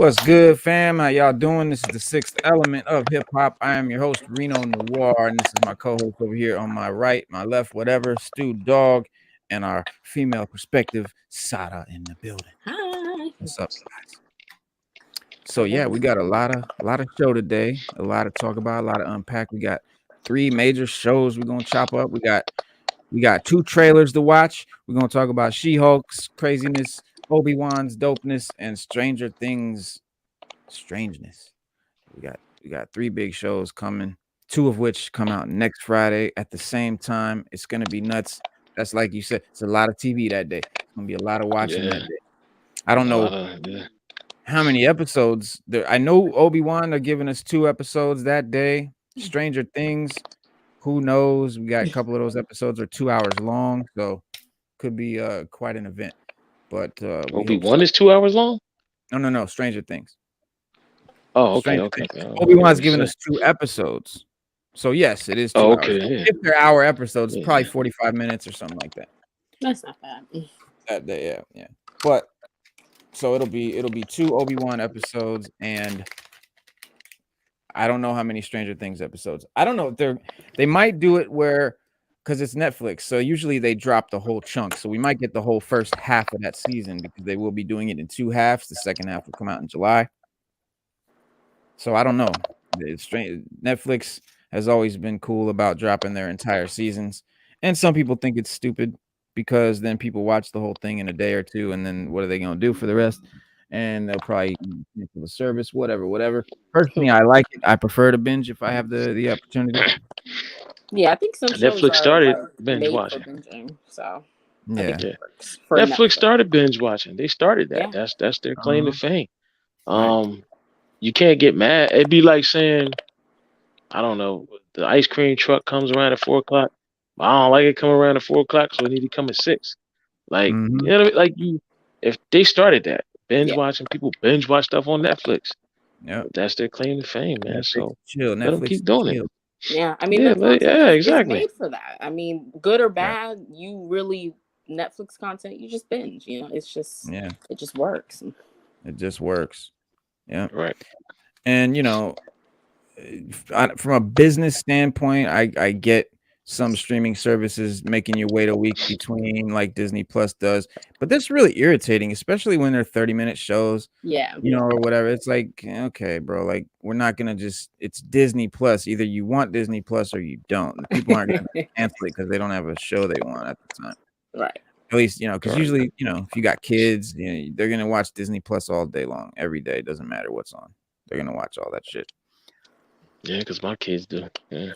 What's good, fam? How y'all doing? This is the Sixth Element of Hip Hop. I am your host, Reno Noir, and this is my co-host over here on my right, my left, whatever, Stu Dog, and our female perspective, Sada, in the building. Hi. What's up, guys? So yeah, we got a lot of show today, a lot to talk about, a lot to unpack. We got 3 major shows we're gonna chop up. We got 2 trailers to watch. We're gonna talk about She-Hulk's craziness, Obi-Wan's dopeness, and Stranger Things strangeness. We got 3 big shows coming, 2 of which come out next Friday at the same time. It's gonna be nuts. That's like you said, it's a lot of TV that day. It's gonna be a lot of watching that day. I don't know how many episodes there. I know Obi-Wan are giving us 2 episodes that day. Stranger Things, who knows? We got a couple of those episodes are 2 hours long, so could be quite an event. But Obi-Wan is 2 hours long? No, Stranger Things. Oh, okay. Obi-Wan's giving us 2 episodes. So yes, it is 2 hours. Yeah. If they're hour episodes, it's probably 45 minutes or something like that. That's not bad. That day, yeah. But so it'll be 2 Obi-Wan episodes, and I don't know how many Stranger Things episodes. I don't know if they might do it where, because it's Netflix, so usually they drop the whole chunk. So we might get the whole first half of that season because they will be doing it in 2 halves. The second half will come out in July. So I don't know. Netflix has always been cool about dropping their entire seasons, and some people think it's stupid because then people watch the whole thing in a day or 2, and then what are they going to do for the rest? And they'll probably cancel the service, whatever. Personally, I like it. I prefer to binge if I have the opportunity. Yeah, I think some Netflix started binge watching. Binging, so yeah. Netflix started binge watching. They started that. Yeah. That's their claim to fame. You can't get mad. It'd be like saying, I don't know, the ice cream truck comes around at 4:00. I don't like it coming around at 4:00, so it need to come at 6. Like, you know what I mean? Like if they started that binge watching, people binge watch stuff on Netflix. Yeah, that's their claim to fame, man. Netflix, so chill. Let them keep doing it. Yeah, I mean, exactly. It's made for that. I mean, good or bad, you really Netflix content, you just binge. You know, it's just it just works. It just works. Yeah, right. And from a business standpoint, I get some streaming services making you wait a week between, like Disney Plus does, but that's really irritating, especially when they're 30-minute shows. Yeah, or whatever. It's like, okay, bro, like we're not gonna it's Disney Plus. Either you want Disney Plus or you don't. The people aren't gonna cancel it because they don't have a show they want at the time. Right. At least because usually if you got kids, they're gonna watch Disney Plus all day long, every day. Doesn't matter what's on. They're gonna watch all that shit. Yeah, because my kids do. Yeah.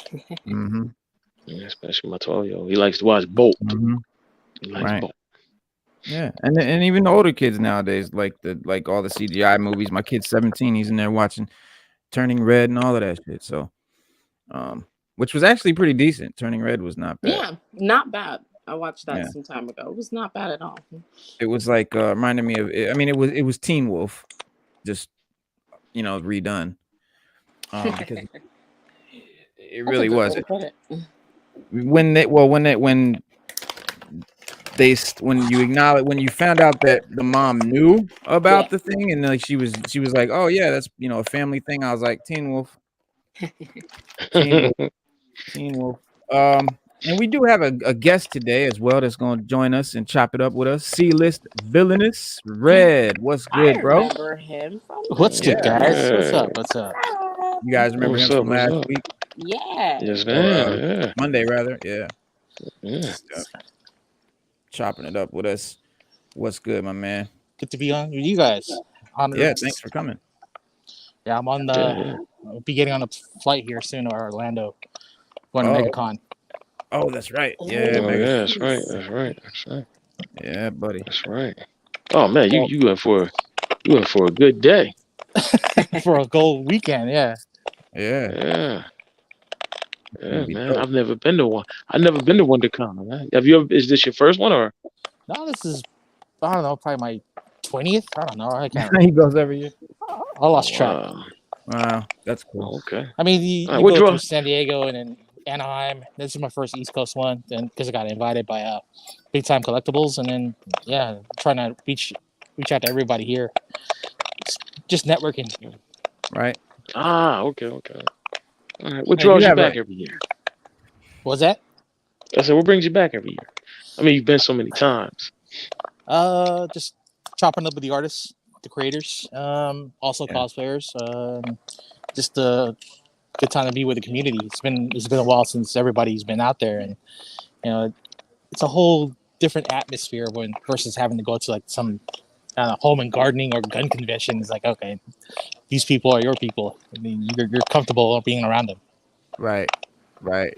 Yeah, especially my 12-year-old. He likes to watch Bolt. He likes Bolt. Yeah, and even the older kids nowadays like all the CGI movies. My kid's 17. He's in there watching Turning Red and all of that shit. So, which was actually pretty decent. Turning Red was not bad. Yeah, not bad. I watched that some time ago. It was not bad at all. It was like reminded me of. I mean, it was Teen Wolf, just redone. Because it really was. When you found out that the mom knew about the thing, and like she was like, oh yeah, that's a family thing. I was like, Teen Wolf. Teen Wolf. And we do have a guest today as well that's going to join us and chop it up with us. C-list villainous Red. What's good, bro? I remember him from What's good, guys? What's up? You guys remember him from last week? Yeah. Yes, man. Monday, rather. Yeah. Chopping it up with us. What's good, my man? Good to be on with you guys. Thanks for coming. Yeah, I'm on the. I'll be getting on a flight here soon to Orlando. Going to MegaCon. Oh, that's right. Yeah, that's right. Yeah, buddy. That's right. Oh man, you went for a good day. For a gold weekend, yeah. Yeah, man. I've never been to one. I've never been to WonderCon. Man. Have you ever? Is this your first one or? No, this is. I don't know. Probably my 20th. I don't know. I can't. He goes every year. I lost track. Wow, that's cool. Okay. I mean, you go through San Diego and then Anaheim. This is my first East Coast one, and because I got invited by Big Time Collectibles, and then trying to reach out to everybody here. just networking. Right. Okay. All right. What draws you back every year? What's that? I said, what brings you back every year? I mean, you've been so many times. Just chopping up with the artists, the creators, also cosplayers. Just a good time to be with the community. It's been a while since everybody's been out there, and it's a whole different atmosphere versus having to go to like some home and gardening or gun convention. It's like, okay, these people are your people. I mean, you're comfortable being around them. Right.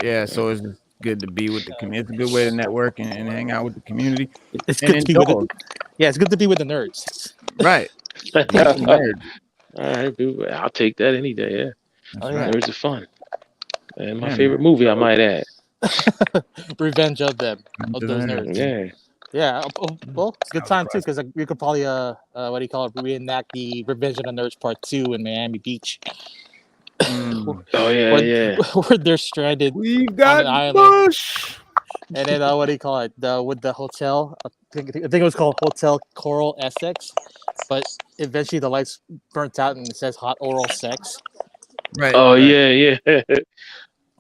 Yeah. So it's good to be with the community. It's a good way to network and hang out with the community. It's good to be with it's good to be with the nerds. Right. Nerds. All right, dude. I'll take that any day. Yeah. That's right. Nerds are fun. And my favorite movie, I might add. Revenge of those nerds. Yeah. Well, it's a good time too because we could probably reenact the Revenge of the Nerds Part 2 in Miami Beach. Where they're stranded on an island. Bush. And then with the hotel. I think it was called Hotel Coral Essex, but eventually the lights burnt out and it says hot oral sex. Right. Oh yeah.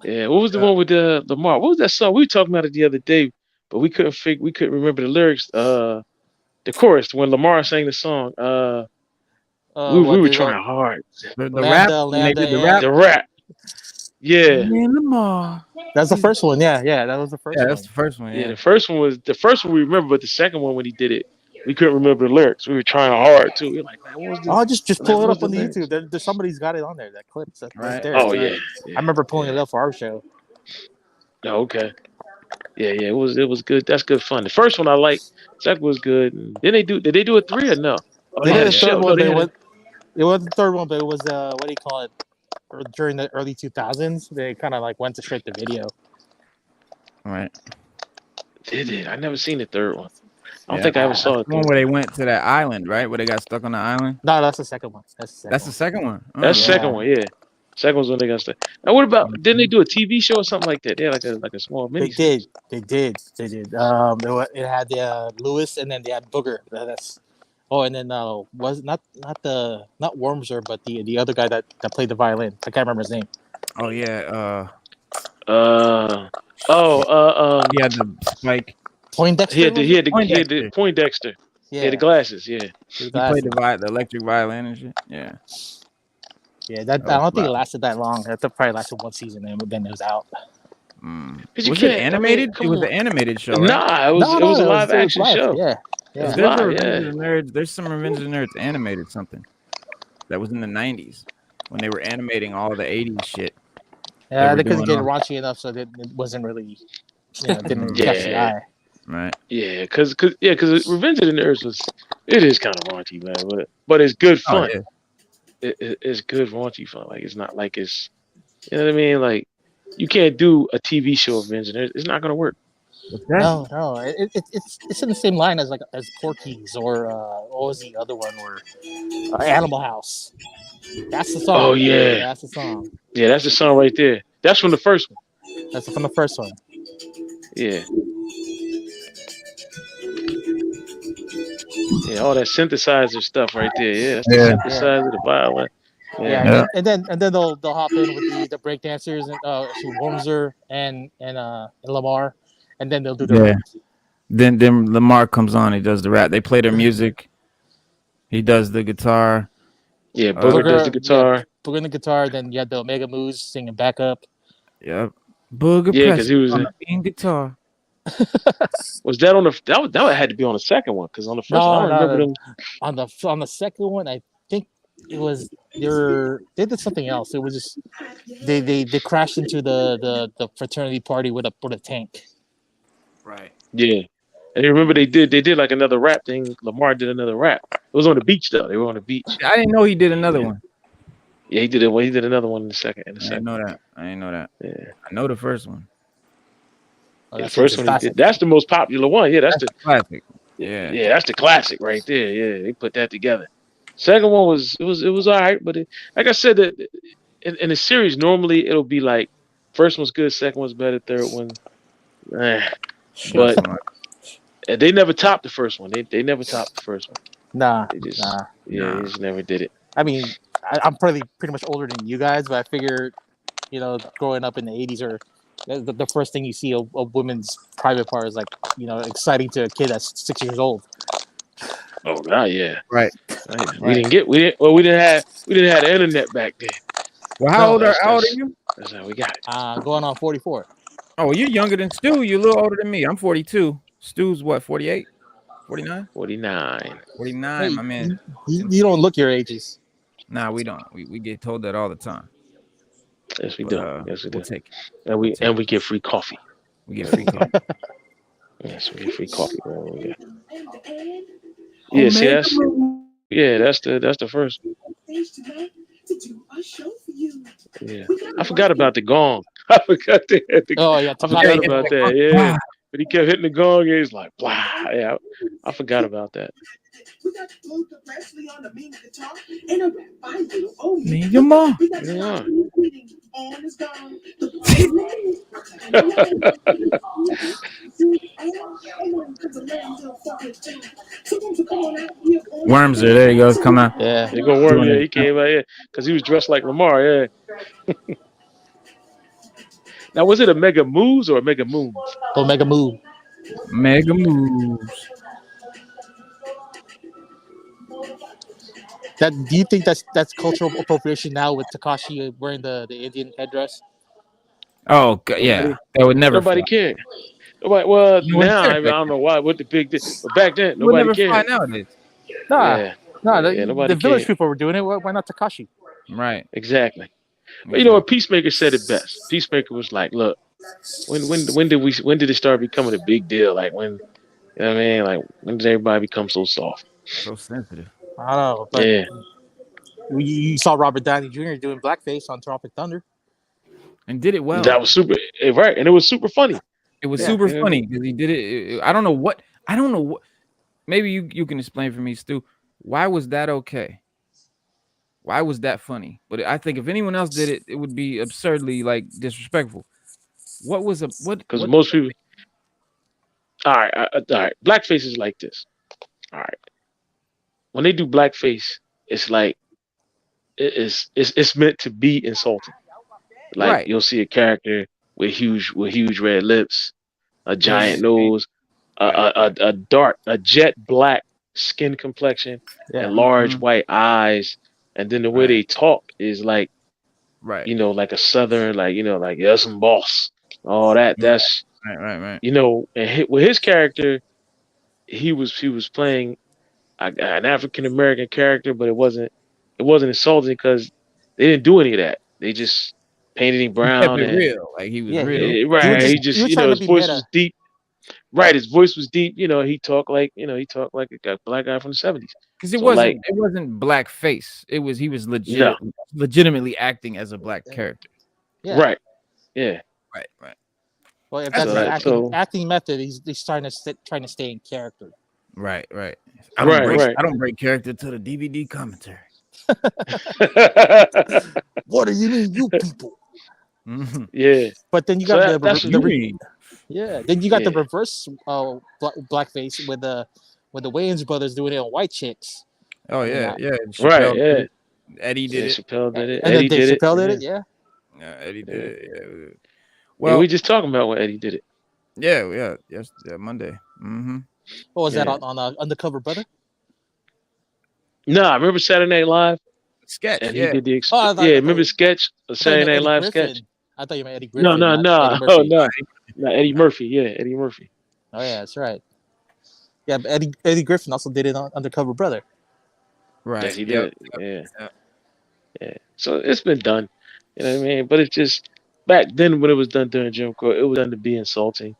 Yeah. What was the one with Lamar? What was that song? We were talking about it the other day, but we couldn't remember the lyrics. The chorus when Lamar sang the song. We were trying hard. The rap. Yeah. That's the first one. Yeah, that was the first one. That's the first one. Yeah, the first one we remember, but the second one when he did it, we couldn't remember the lyrics. We were trying hard too. We were like, man, what was this? Oh, just pull it up on the YouTube. There's somebody's got it on there. That clip. Right there. Oh yeah. I remember pulling it up for our show. Oh, okay. Yeah. It was good. That's good fun. The first one I liked. Second was good. Did they do a 3 or no? They did a third one. It was the third one, but it was what do you call it? During the early 2000s, they kind of like went to straight to video. Right. Did it? I never seen the third one. I don't think I ever saw it. The one where they went to that island, right? Where they got stuck on the island. No, that's the second one. That's the second one. That's the second one. Yeah. Second one's when they got stuck. Now, what about? Didn't they do a TV show or something like that? They had like a small mini. They did. It had Lewis, and then they had Booger. And then was not Wormser, but the other guy that played the violin. I can't remember his name. Oh yeah. He had the spike. Poindexter. He had the Poindexter. Yeah, the glasses. Yeah. He played the electric violin and shit. Yeah. Yeah, I don't think it lasted that long. It probably lasted one season, and then it was out. Was it animated? It was an animated show. Right? Nah, it was a live action show. Yeah. There's some Revenge of the Nerds animated something that was in the 90s when they were animating all the 80s shit. Yeah, they couldn't get raunchy enough, so it wasn't really, didn't catch the eye. Right. Yeah, because Revenge of the Nerds it is kind of raunchy, man, but it's good fun. It's good raunchy fun. Like it's not like it's, you know what I mean? Like you can't do a TV show of Revenge of the Nerds. It's not gonna work. No, it's in the same line as Porky's or what was the other one where Animal House. That's the song. Oh yeah, that's the song. Yeah, that's the song right there. That's from the first one. That's from the first one. Yeah. Yeah, all that synthesizer stuff right there. Yeah, that's the synthesizer, the violin. Yeah. And then they'll hop in with the break dancers and Wormser and Lamar. And then they'll do the rap. Then Lamar comes on. He does the rap. They play their music. He does the guitar. Yeah, Booger does the guitar. Yeah, Booger and the guitar. Then you had the Omega Moose singing backup. Yep. Booger. Yeah, because he was in guitar. Was that on the that had to be on the second one? Because on the first one, I don't remember them. On the second one, I think it was they did something else. It was just they crashed into the fraternity party with a tank. Right. Yeah. And you remember they did like another rap thing. Lamar did another rap. It was on the beach though. They were on the beach. I didn't know he did another one. Yeah, he did it. He did another one in the second. I didn't know that. Yeah. I know the first one. The first one he did. That's the most popular one. Yeah, that's the classic. Yeah. Yeah, that's the classic right there. Yeah, they put that together. Second one was all right, but like I said, that in a series normally it'll be like first one's good, second one's better, third one. But they never topped the first one. They never topped the first one. Nah. They just never did it. I mean, I'm pretty much older than you guys, but I figure, growing up in the 80s, or the first thing you see a woman's private part is like, exciting to a kid that's 6 years old. Oh God, yeah. Right. We didn't have the internet back then. Well, how old are you? That's how we got it. Going on 44. Oh, you're younger than Stu. You're a little older than me. I'm 42. Stu's what, 48? 49? 49. 49, my man. You don't look your ages. Nah, we don't. We get told that all the time. Yes, we do. Yes, we do. We'll take it. And we get free coffee. We get free coffee. Yes, we get free coffee. Yeah, see, that's the first. Yeah, I forgot about the gong. I forgot that. I forgot about that. Yeah, but he kept hitting the gong. And he's like, blah. Yeah, I forgot about that. Me and your mom. Yeah. Worms are there. He goes, come out. Yeah, they go Worm. Yeah, he came out here because he was dressed like Lamar. Yeah. Now, was it a Mega Moves or a Mega Moons? Oh, Mega Move. Mega Moves. Do you think that's cultural appropriation now with Takashi wearing the Indian headdress? Oh, yeah. That would never. Nobody cared. Nobody. Well, now I don't know why. What the big deal? But back then, nobody cared. Nowadays. The village people were doing it. Why not Takashi? Right. Exactly. But you know what? Peacemaker said it best. Peacemaker was like, "Look, when did it start becoming a big deal? Like when, you know what I mean? Like when did everybody become so soft, so sensitive?" I don't know. But yeah. You saw Robert Downey Jr. doing blackface on Tropic Thunder, and did it well. That was super, right? And it was super funny. It was super funny because he did it. I don't know what. Maybe you can explain for me, Stu. Why was that okay? Why was that funny? But I think if anyone else did it, it would be absurdly disrespectful. What was what? Because most people. All right. Blackface is like this. All right. When they do blackface, it's like it's meant to be insulting. Like you'll see a character with huge red lips, a giant nose, a jet black skin complexion, and large white eyes. And then the way they talk is like, like a southern, like yes, I'm boss. All that. That's right. And with his character, he was playing an African American character, but it wasn't insulting because they didn't do any of that. They just painted him brown and real, like he was real. Right. He just his voice was deep. Right, his voice was deep. He talked like a black guy from the 70s. Because it wasn't blackface. He was legitimately acting as a black character. Yeah. Right. Yeah. Right. Well, if that's acting method, he's trying to stay in character. Right. I don't break character to the DVD commentary. What do you mean, you people? Mm-hmm. Yeah. But then you got then you got the reverse blackface with the Wayans brothers doing it on white chicks. Oh yeah. Right. Yeah. Eddie did it. Chappelle did it. And Eddie did Chappelle it. did it. Yeah. Yeah, Eddie did it. Yeah. Well, we just talking about when Eddie did it. Yeah. Yes. Yeah. Monday. Mm-hmm. What was that on Undercover Brother? No, I remember Saturday Night Live sketch. And he did the remember sketch? A Saturday Night Live sketch. I thought you meant Eddie Griffin. No. No, Eddie Murphy. Yeah, Eddie Murphy. Oh yeah, that's right. Yeah, but Eddie Griffin also did it on Undercover Brother. Right. Yes, he did. Yeah. So it's been done. You know what I mean? But it's just back then when it was done during Jim Crow, it was done to be insulting.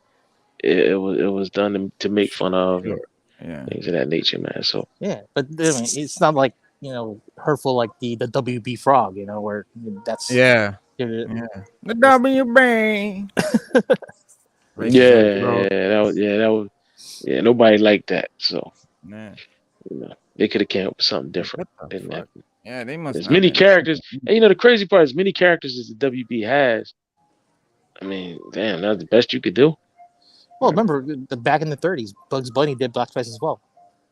It was done to make fun of things of that nature, man. So yeah, but I mean, it's not like hurtful like the WB Frog, where that's the W brain. That was nobody liked that. So man, they could have came up with something different. Yeah, they must. There's many characters, and the crazy part is many characters as the WB has. I mean, damn, that's the best you could do. Well, remember back in the 30s, Bugs Bunny did blackface as well.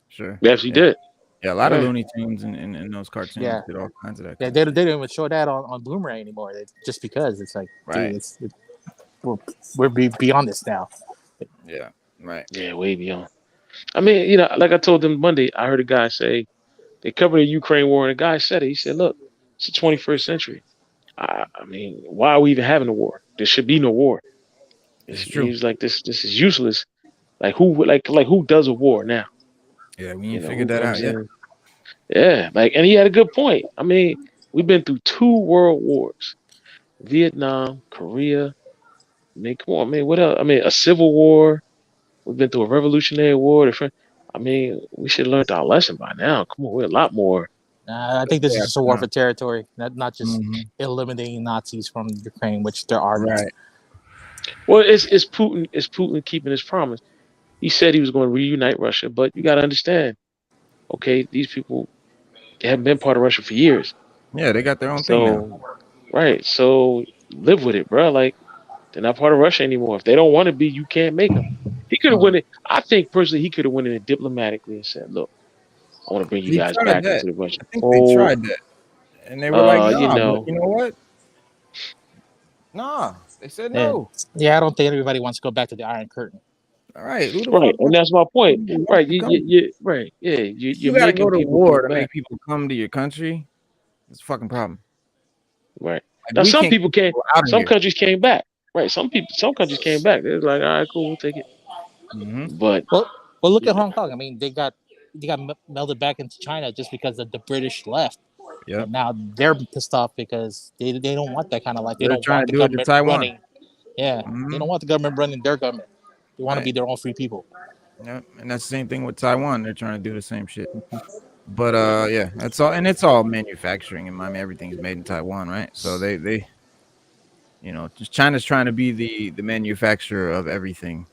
Sure. Yes, he did. Yeah, a lot of Looney Tunes in those cartoons. Yeah. Did all kinds of that. Yeah, they don't even show that on Boomerang anymore. Just because it's like, dude, we're beyond this now. Yeah, right. Yeah, way beyond. I mean, you know, like I told them Monday, I heard a guy say they covered the Ukraine war, and a guy said it. He said, "Look, it's the 21st century. I mean, why are we even having a war? There should be no war." It's He true. was like, "This is useless. Like who does a war now?" Yeah, we ain't figured that out yet. Yeah, like, and he had a good point. I mean, we've been through 2 world wars, Vietnam, Korea. I mean, come on, man. What else? I mean, a civil war. We've been through a revolutionary war. I mean, we should have learned our lesson by now. Come on, we're a lot more. I think this is just a war for territory, not just eliminating Nazis from Ukraine, which there are none. Right. Well, it's Putin. It's Putin keeping his promise. He said he was going to reunite Russia, but you got to understand. Okay, these people, they haven't been part of Russia for years. Yeah, they got their own thing now. Right. So live with it, bro. Like, they're not part of Russia anymore. If they don't want to be, you can't make them. He could have went it. I think personally, he could have went in diplomatically and said, "Look, I want to bring you guys back into the Russia." I think they tried that, and they were like, "No, you know what? Nah." They said no. Yeah, I don't think everybody wants to go back to the Iron Curtain. All right, right, and that's my point. Right, you right, yeah, you gotta go to war to make people come to your country. It's a fucking problem. Right. Like, now some people came. Some countries came back. Right. Some countries came back. They're like, all right, cool, we'll take it. But well, look at Hong Kong. I mean, they got melded back into China just because the British left. Yeah. Now they're pissed off because they don't want that kind of life. They don't want the government running. Yeah. They don't want the government running their government. They want to be their own free people. Yeah, and that's the same thing with Taiwan. They're trying to do the same shit. But yeah, that's all, and it's all manufacturing. And I mean, everything's made in Taiwan, right? So they, you know, just China's trying to be the manufacturer of everything,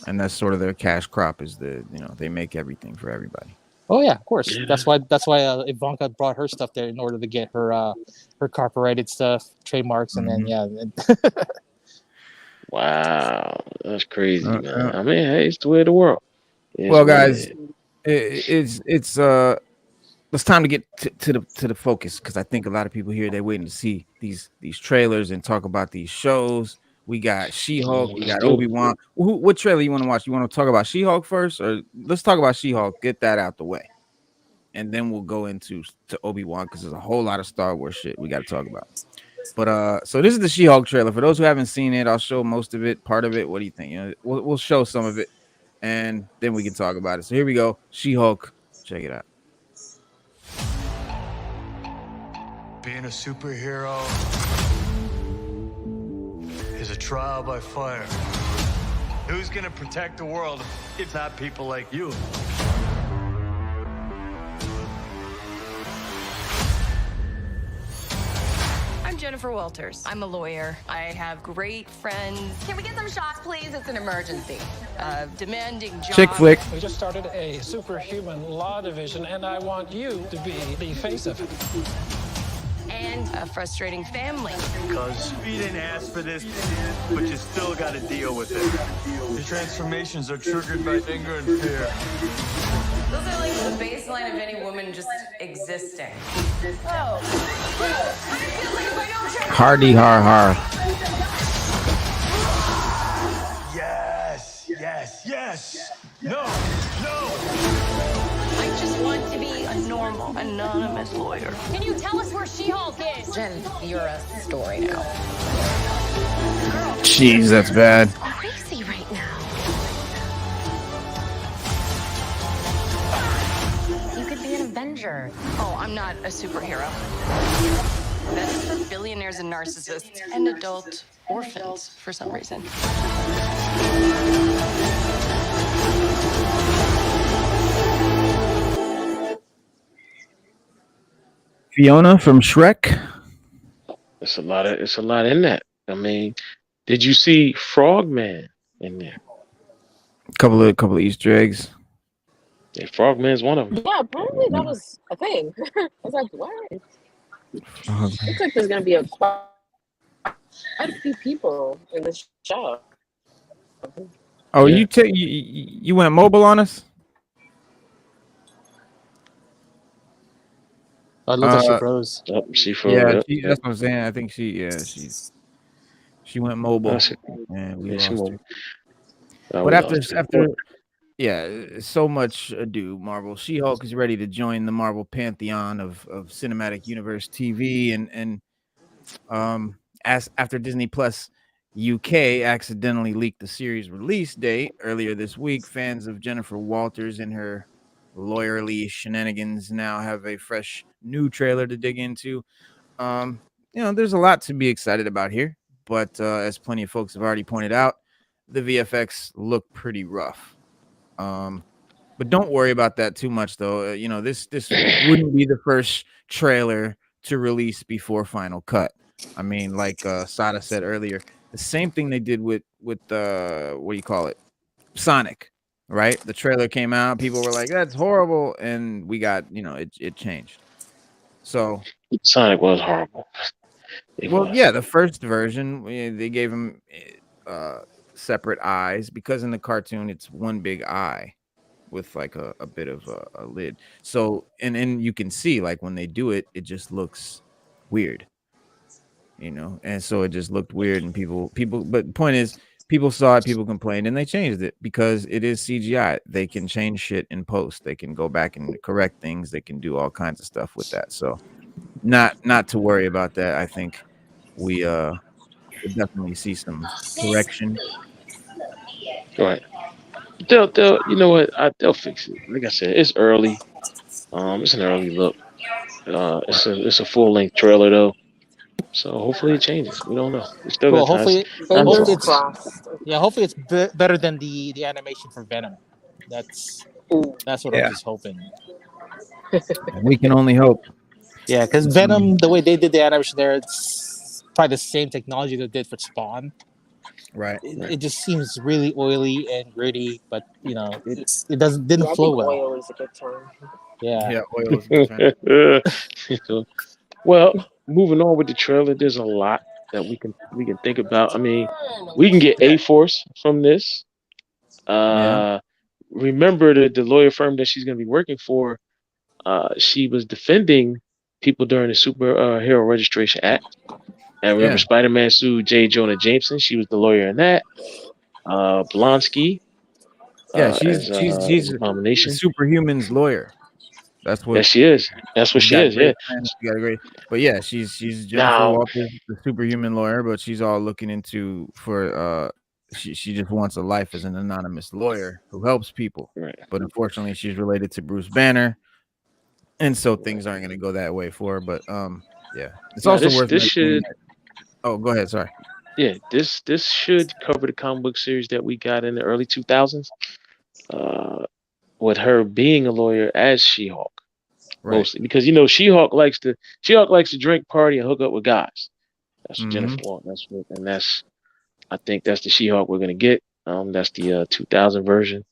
and that's sort of their cash crop. Is they make everything for everybody. Oh yeah, of course. Yeah. That's why Ivanka brought her stuff there in order to get her copyrighted stuff, trademarks, and then yeah. Wow, that's crazy, man. I mean, hey, it's the way of the world. Well, guys, it's time to get to the focus, because I think a lot of people here, they're waiting to see these trailers and talk about these shows. We got She-Hulk, we got Obi-Wan. What trailer you want to watch? You want to talk about She-Hulk first, or let's talk about She-Hulk? Get that out the way, and then we'll go into Obi-Wan, because there's a whole lot of Star Wars shit we got to talk about. But so this is the She-Hulk trailer. For those who haven't seen it, I'll show most of it, part of it. What do you think? You know, we'll show some of it, and then we can talk about it. So here we go, She-Hulk. Check it out. Being a superhero is a trial by fire. Who's gonna protect the world if not people like you? I'm Jennifer Walters. I'm a lawyer. I have great friends. Can we get some shots, please? It's an emergency. Demanding job. Chick flick. We just started a superhuman law division, and I want you to be the face of it. And a frustrating family. Because you didn't ask for this, but you still got to deal with it. The transformations are triggered by anger and fear. Those are like the baseline of any woman just existing. Oh. Hardy har har. Yes. No. I just want to be a normal, anonymous lawyer. Can you tell us where She-Hulk is? Jen, you're a story now. Jeez, that's bad. Crazy right now. You could be an Avenger. Oh, I'm not a superhero. That's for billionaires and narcissists and adult orphans for some reason. Fiona from Shrek. It's a lot in that. I mean, did you see Frogman in there? Couple of Easter eggs. Yeah, Frogman's one of them. Yeah, apparently that was a thing. I was like, what? Looks like there's gonna be quite a few people in this show. Oh, yeah. You went mobile on us? I love that she froze. Oh, she froze. Yeah, Yep, that's yep. what I'm saying. I think she went mobile, That's it. and we Yeah, she lost her. moved. Oh, But we lost her. so much ado, Marvel. She-Hulk is ready to join the Marvel pantheon of cinematic universe TV, and as after Disney Plus UK accidentally leaked the series release date earlier this week, fans of Jennifer Walters and her lawyerly shenanigans now have a fresh new trailer to dig into. There's a lot to be excited about here, but as plenty of folks have already pointed out, the VFX look pretty rough. But don't worry about that too much, though. This wouldn't be the first trailer to release before Final Cut. I mean, like Sada said earlier, the same thing they did with what do you call it, Sonic, right? The trailer came out, people were like, "That's horrible," and we got it changed. So Sonic was horrible. yeah, the first version they gave him separate eyes because in the cartoon it's one big eye with like a bit of a lid. So and you can see like when they do it, it just looks weird, and so it just looked weird and people. But the point is, people saw it, people complained, and they changed it because it is CGI. They can change shit in post. They can go back and correct things. They can do all kinds of stuff with that. So not to worry about that. I think we we'll definitely see some correction. Right. They'll you know what? They'll fix it. Like I said, it's early. It's an early look. It's a full length trailer though. So hopefully it changes. We don't know. We still Well, got time. hopefully, Fingers hopefully it's crossed. hopefully it's better than the animation for Venom. That's Ooh. what I'm just hoping. We can only hope. Yeah, because Venom, the way they did the animation there, it's probably the same technology they did for Spawn. Right. It just seems really oily and gritty, but didn't I flow think well. oil is a good term. Yeah. Oil is a good term. Well, moving on with the trailer, there's a lot that we can think about. I mean, we can get A-Force from this. Remember the lawyer firm that she's going to be working for. She was defending people during the Superhero Registration Act. And remember, Spider-Man sued J. Jonah Jameson. She was the lawyer in that. Blonsky. She's Abomination. Superhuman's lawyer. That's what. Yes, she is. That's what she is. Yeah. She got a great. But yeah, she's Jennifer Walters, the superhuman lawyer. But she's all looking into for. She just wants a life as an anonymous lawyer who helps people. Right. But unfortunately, she's related to Bruce Banner, and so things aren't going to go that way for her. But yeah, it's also worth mentioning. Oh, go ahead. Sorry. Yeah, this should cover the comic book series that we got in the early 2000s, with her being a lawyer as She-Hulk, mostly because She-Hulk likes to drink, party, and hook up with guys. That's Jennifer Walters. I think that's the She-Hulk we're gonna get. That's the 2000 version.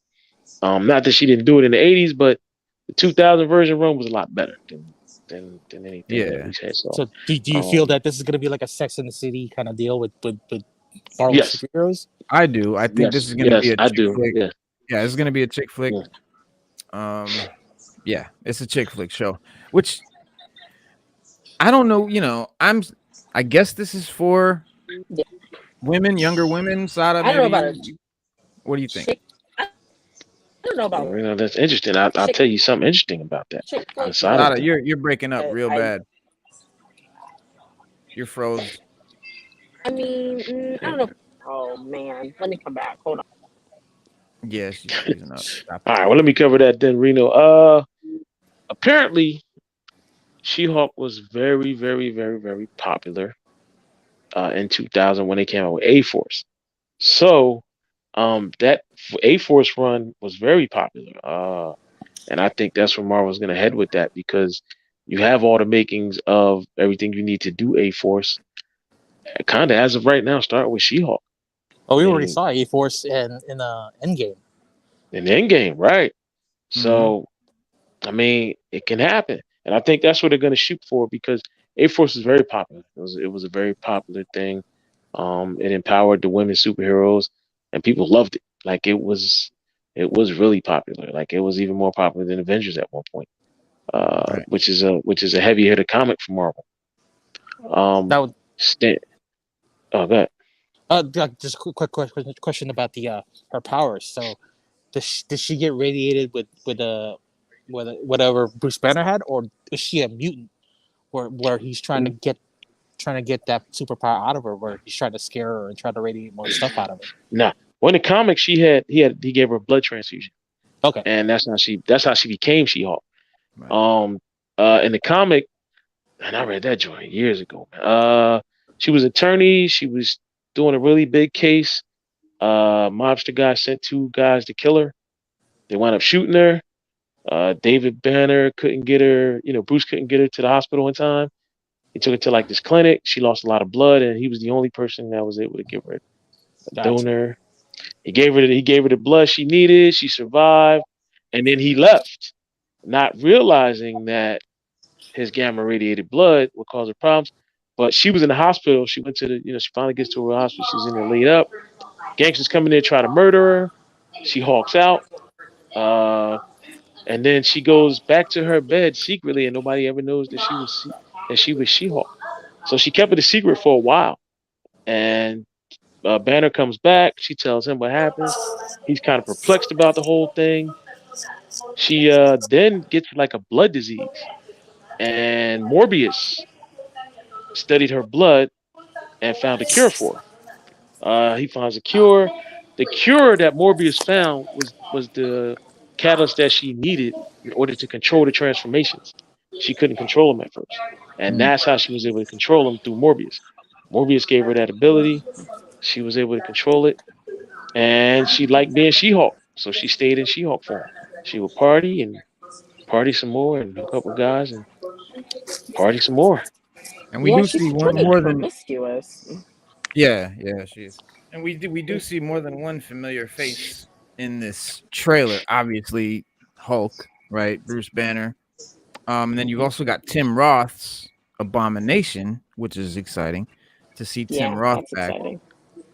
Not that she didn't do it in the 80s, but the 2000 version run was a lot better than anything that we had. So do you feel that this is going to be like a Sex and the City kind of deal with Marvel superheroes? I do. I think this is going to be a chick flick. Yeah, this is going to be a chick flick. Yeah, it's a chick flick show, which I don't know. I guess this is for women, younger women. Sada, maybe. I don't know about what do you think? I don't know about. That's interesting. I'll tell you something interesting about that. Sada, you're breaking up real bad. You're froze. I mean, I don't know. Oh man, let me come back. Hold on. Yeah, she's freezing up. All right, well, let me cover that then, Reno. Apparently, She-Hulk was very, very, very, very popular in 2000 when they came out with A-Force. So, that A-Force run was very popular. And I think that's where Marvel's going to head with that because you have all the makings of everything you need to do A-Force. Kind of as of right now, start with She-Hulk. Oh, we already saw A-Force in Endgame. In Endgame, right? So, I mean, it can happen, and I think that's what they're going to shoot for because A-Force is very popular. It was a very popular thing. It empowered the women superheroes, and people loved it. Like it was really popular. Like it was even more popular than Avengers at one point. which is a heavy hitter comic from Marvel. That would Oh, go ahead. just a quick question about the her powers. So does she get radiated with whatever Bruce Banner had, or is she a mutant where he's trying to get that superpower out of her, where he's trying to scare her and try to radiate more stuff out of her? Nah. Well, in the comics, he gave her a blood transfusion. Okay. And that's how she became She-Hulk. Right. In the comic, and I read that joint years ago. She was attorney. She was doing a really big case. Mobster guy sent 2 guys to kill her. They wound up shooting her. David Banner couldn't get her. Bruce couldn't get her to the hospital in time. He took her to like this clinic. She lost a lot of blood, and he was the only person that was able to give her a donor. He gave her the blood she needed. She survived, and then he left, not realizing that his gamma radiated blood would cause her problems. But she was in the hospital. She went to she finally gets to her hospital. She's in there laid up. Gangsters come in there, try to murder her. She hulks out. And then she goes back to her bed secretly, and nobody ever knows that she was She-Hulk. So she kept it a secret for a while. And Banner comes back. She tells him what happened. He's kind of perplexed about the whole thing. She then gets like a blood disease, and Morbius studied her blood and found a cure for her. He finds a cure. The cure that Morbius found was the catalyst that she needed in order to control the transformations. She couldn't control them at first, and that's how she was able to control them, through Morbius. Morbius gave her that ability. She was able to control it, and she liked being She-Hulk, so she stayed in She-Hulk form. She would party some more, and hook up with guys and party some more. And we do she's see one pretty more than promiscuous. Yeah, she is. And we do see more than one familiar face in this trailer. Obviously, Hulk, right? Bruce Banner. And then you've also got Tim Roth's Abomination, which is exciting to see Tim Roth back. Exciting.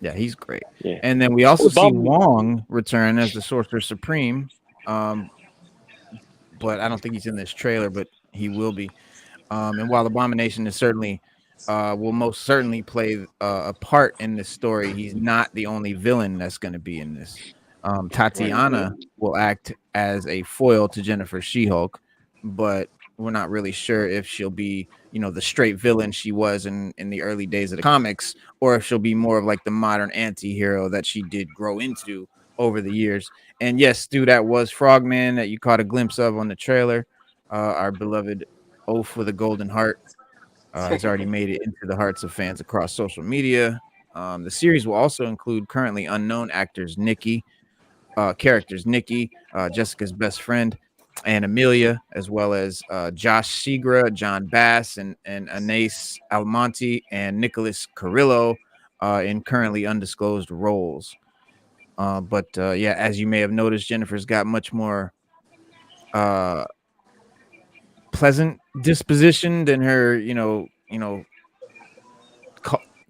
Yeah, he's great. Yeah. And then we also see Wong return as the Sorcerer Supreme. But I don't think he's in this trailer, but he will be. And while Abomination is certainly will most certainly play a part in this story, he's not the only villain that's going to be in this. Tatiana will act as a foil to Jennifer She-Hulk, but we're not really sure if she'll be, the straight villain she was in the early days of the comics, or if she'll be more of like the modern anti-hero that she did grow into over the years. And yes, Stu, that was Frogman that you caught a glimpse of on the trailer. Our beloved Oaf with a Golden Heart has already made it into the hearts of fans across social media. The series will also include currently unknown actors characters Nikki, Jessica's best friend, and Amelia, as well as Josh Segra, John Bass, and Anais Almonte, and Nicholas Carrillo in currently undisclosed roles. But as you may have noticed, Jennifer's got much more pleasant disposition than her,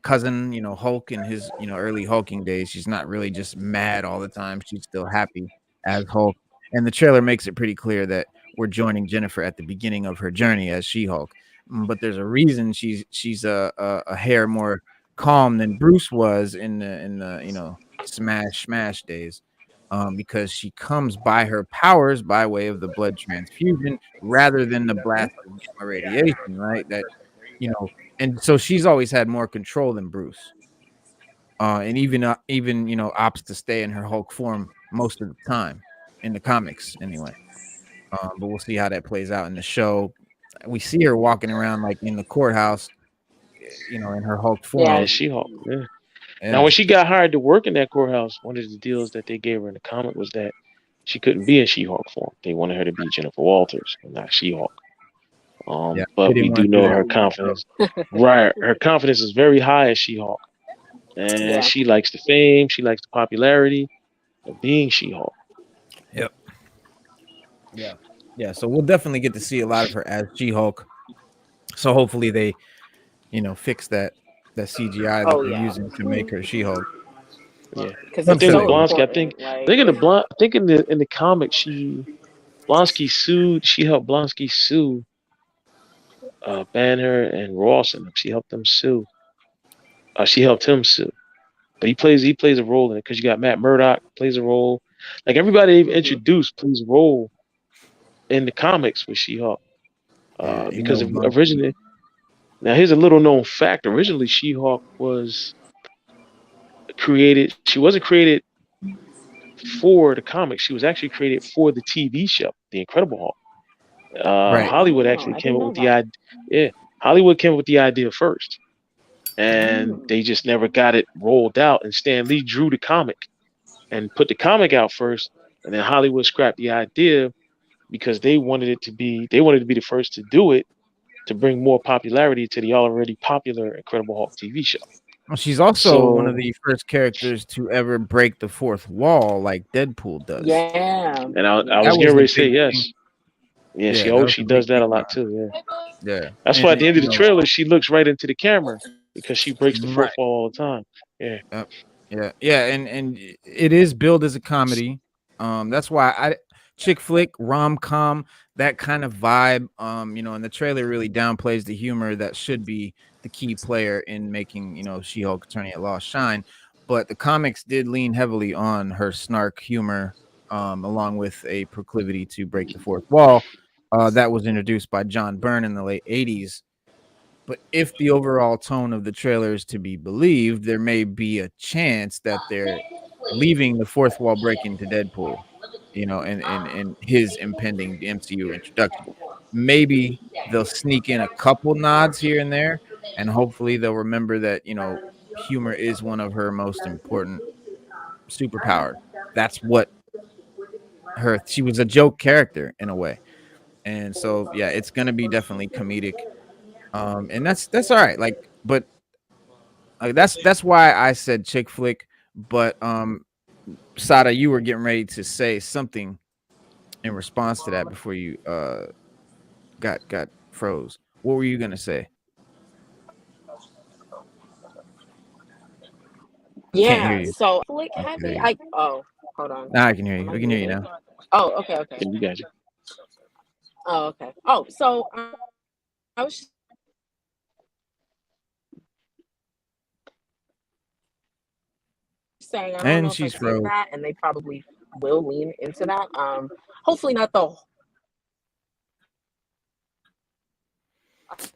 cousin, Hulk in his, early hulking days. She's not really just mad all the time. She's still happy as Hulk. And the trailer makes it pretty clear that we're joining Jennifer at the beginning of her journey as She-Hulk. But there's a reason she's a hair more calm than Bruce was in the smash days, because she comes by her powers by way of the blood transfusion rather than the blast of gamma radiation, right? That and so she's always had more control than Bruce, and even opts to stay in her Hulk form most of the time in the comics anyway. But we'll see how that plays out in the show. We see her walking around like in the courthouse, in her Hulk form. Yeah, She-Hulk. Yeah. Now, when she got hired to work in that courthouse, one of the deals that they gave her in the comic was that she couldn't be in She-Hulk form. They wanted her to be Jennifer Walters, and not She-Hulk. But we do know her confidence. Right, her confidence is very high as She-Hulk, and she likes the fame. She likes the popularity of being She-Hulk. Yep. Yeah. So we'll definitely get to see a lot of her as She-Hulk. So hopefully they, fix that CGI that they're using to make her She-Hulk. Yeah, because the blonde skin. I think in the comic she Blonsky sued. She helped Blonsky sue Banner and Ross, and she helped them sue. She helped him sue, but he plays a role in it because you got Matt Murdock plays a role. Like everybody they've introduced plays a role in the comics with She-Hulk. Because originally, now here's a little known fact: originally She-Hulk was created. She wasn't created for the comics. She was actually created for the TV show, The Incredible Hulk. Hollywood actually came up with the idea. Yeah, Hollywood came up with the idea first, and they just never got it rolled out. And Stan Lee drew the comic and put the comic out first, and then Hollywood scrapped the idea because they wanted to be the first to do it to bring more popularity to the already popular Incredible Hulk TV show. Well, she's also one of the first characters to ever break the fourth wall like Deadpool does. Yeah. And I was getting ready to say yes. Yeah, she does that a lot too. Yeah. That's why at the end of the trailer she looks right into the camera because she breaks the fourth wall all the time. Yeah. Yeah, and it is billed as a comedy. That's why chick flick, rom-com, that kind of vibe. And the trailer really downplays the humor that should be the key player in making, She-Hulk Attorney at Law shine. But the comics did lean heavily on her snark humor, along with a proclivity to break the fourth wall. That was introduced by John Byrne in the late 80s. But if the overall tone of the trailer is to be believed, there may be a chance that they're leaving the fourth wall breaking to Deadpool, and his impending MCU introduction. Maybe they'll sneak in a couple nods here and there, and hopefully they'll remember that, humor is one of her most important superpowers. That's what she was a joke character in a way. And so, yeah, it's going to be definitely comedic. And that's all right. But that's why I said chick flick. But Sada, you were getting ready to say something in response to that before you got froze. What were you gonna say? Yeah. Can't hear you. So flick heavy. Hold on. Now I can hear you. We can hear you now. Oh, okay. Yeah, you got you. Oh, okay. Oh, so I was saying, I don't know if she's I froze. said that, and they probably will lean into that. Hopefully not the.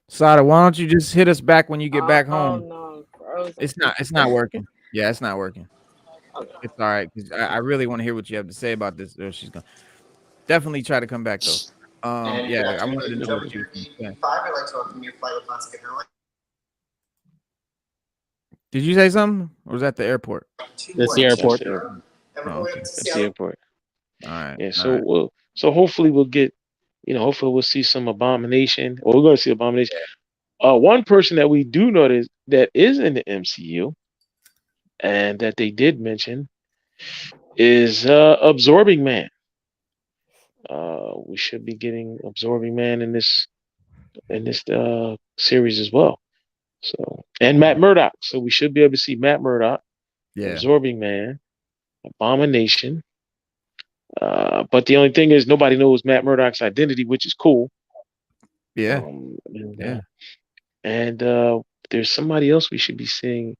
Sada, why don't you just hit us back when you get back home? Oh no, it's not working. Yeah, it's not working. Okay. It's all right, because I really want to hear what you have to say about this. Or she's gonna definitely try to come back though. I wanted to know what you were saying. I'd like to welcome you flight with Alaska Airlines. Did you say something? Or was that the airport? That's the airport. That's the airport. All right. Yeah. So hopefully we'll get, hopefully we'll see some Abomination. Or we're going to see Abomination. One person that we do know that is in the MCU, and that they did mention, is Absorbing Man. We should be getting Absorbing Man in this series as well. So, and Matt Murdock. So we should be able to see Matt Murdock, Absorbing Man, Abomination. But the only thing is nobody knows Matt Murdock's identity, which is cool. Yeah. And there's somebody else we should be seeing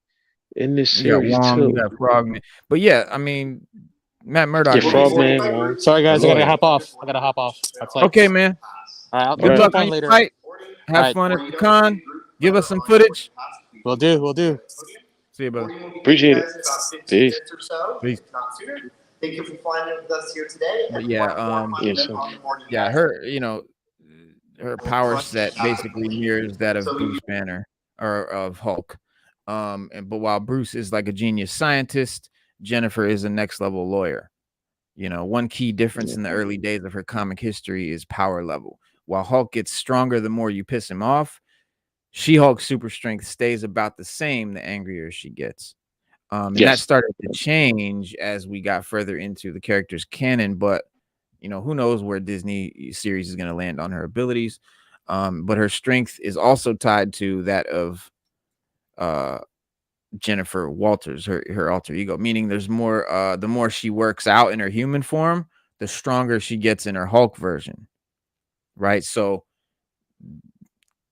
in this series too. You got Frogman. But yeah, I mean, Matt Murdock. Yeah, Frogman. Sorry guys, I gotta hop off. Okay, man. All right, good luck on later. Fight. Have fun at the con. Give us some footage. We'll do. See you, brother. Appreciate it. Peace. Peace. Thank you for flying with us here today. But yeah, her, her power set basically mirrors that of Bruce Banner or of Hulk. But while Bruce is like a genius scientist, Jennifer is a next level lawyer. One key difference in the early days of her comic history is power level. While Hulk gets stronger the more you piss him off, She-Hulk's super strength stays about the same the angrier she gets. And that started to change as we got further into the character's canon, but who knows where Disney series is going to land on her abilities. But her strength is also tied to that of Jennifer Walters, her alter ego, meaning there's more the more she works out in her human form, the stronger she gets in her Hulk version, right? So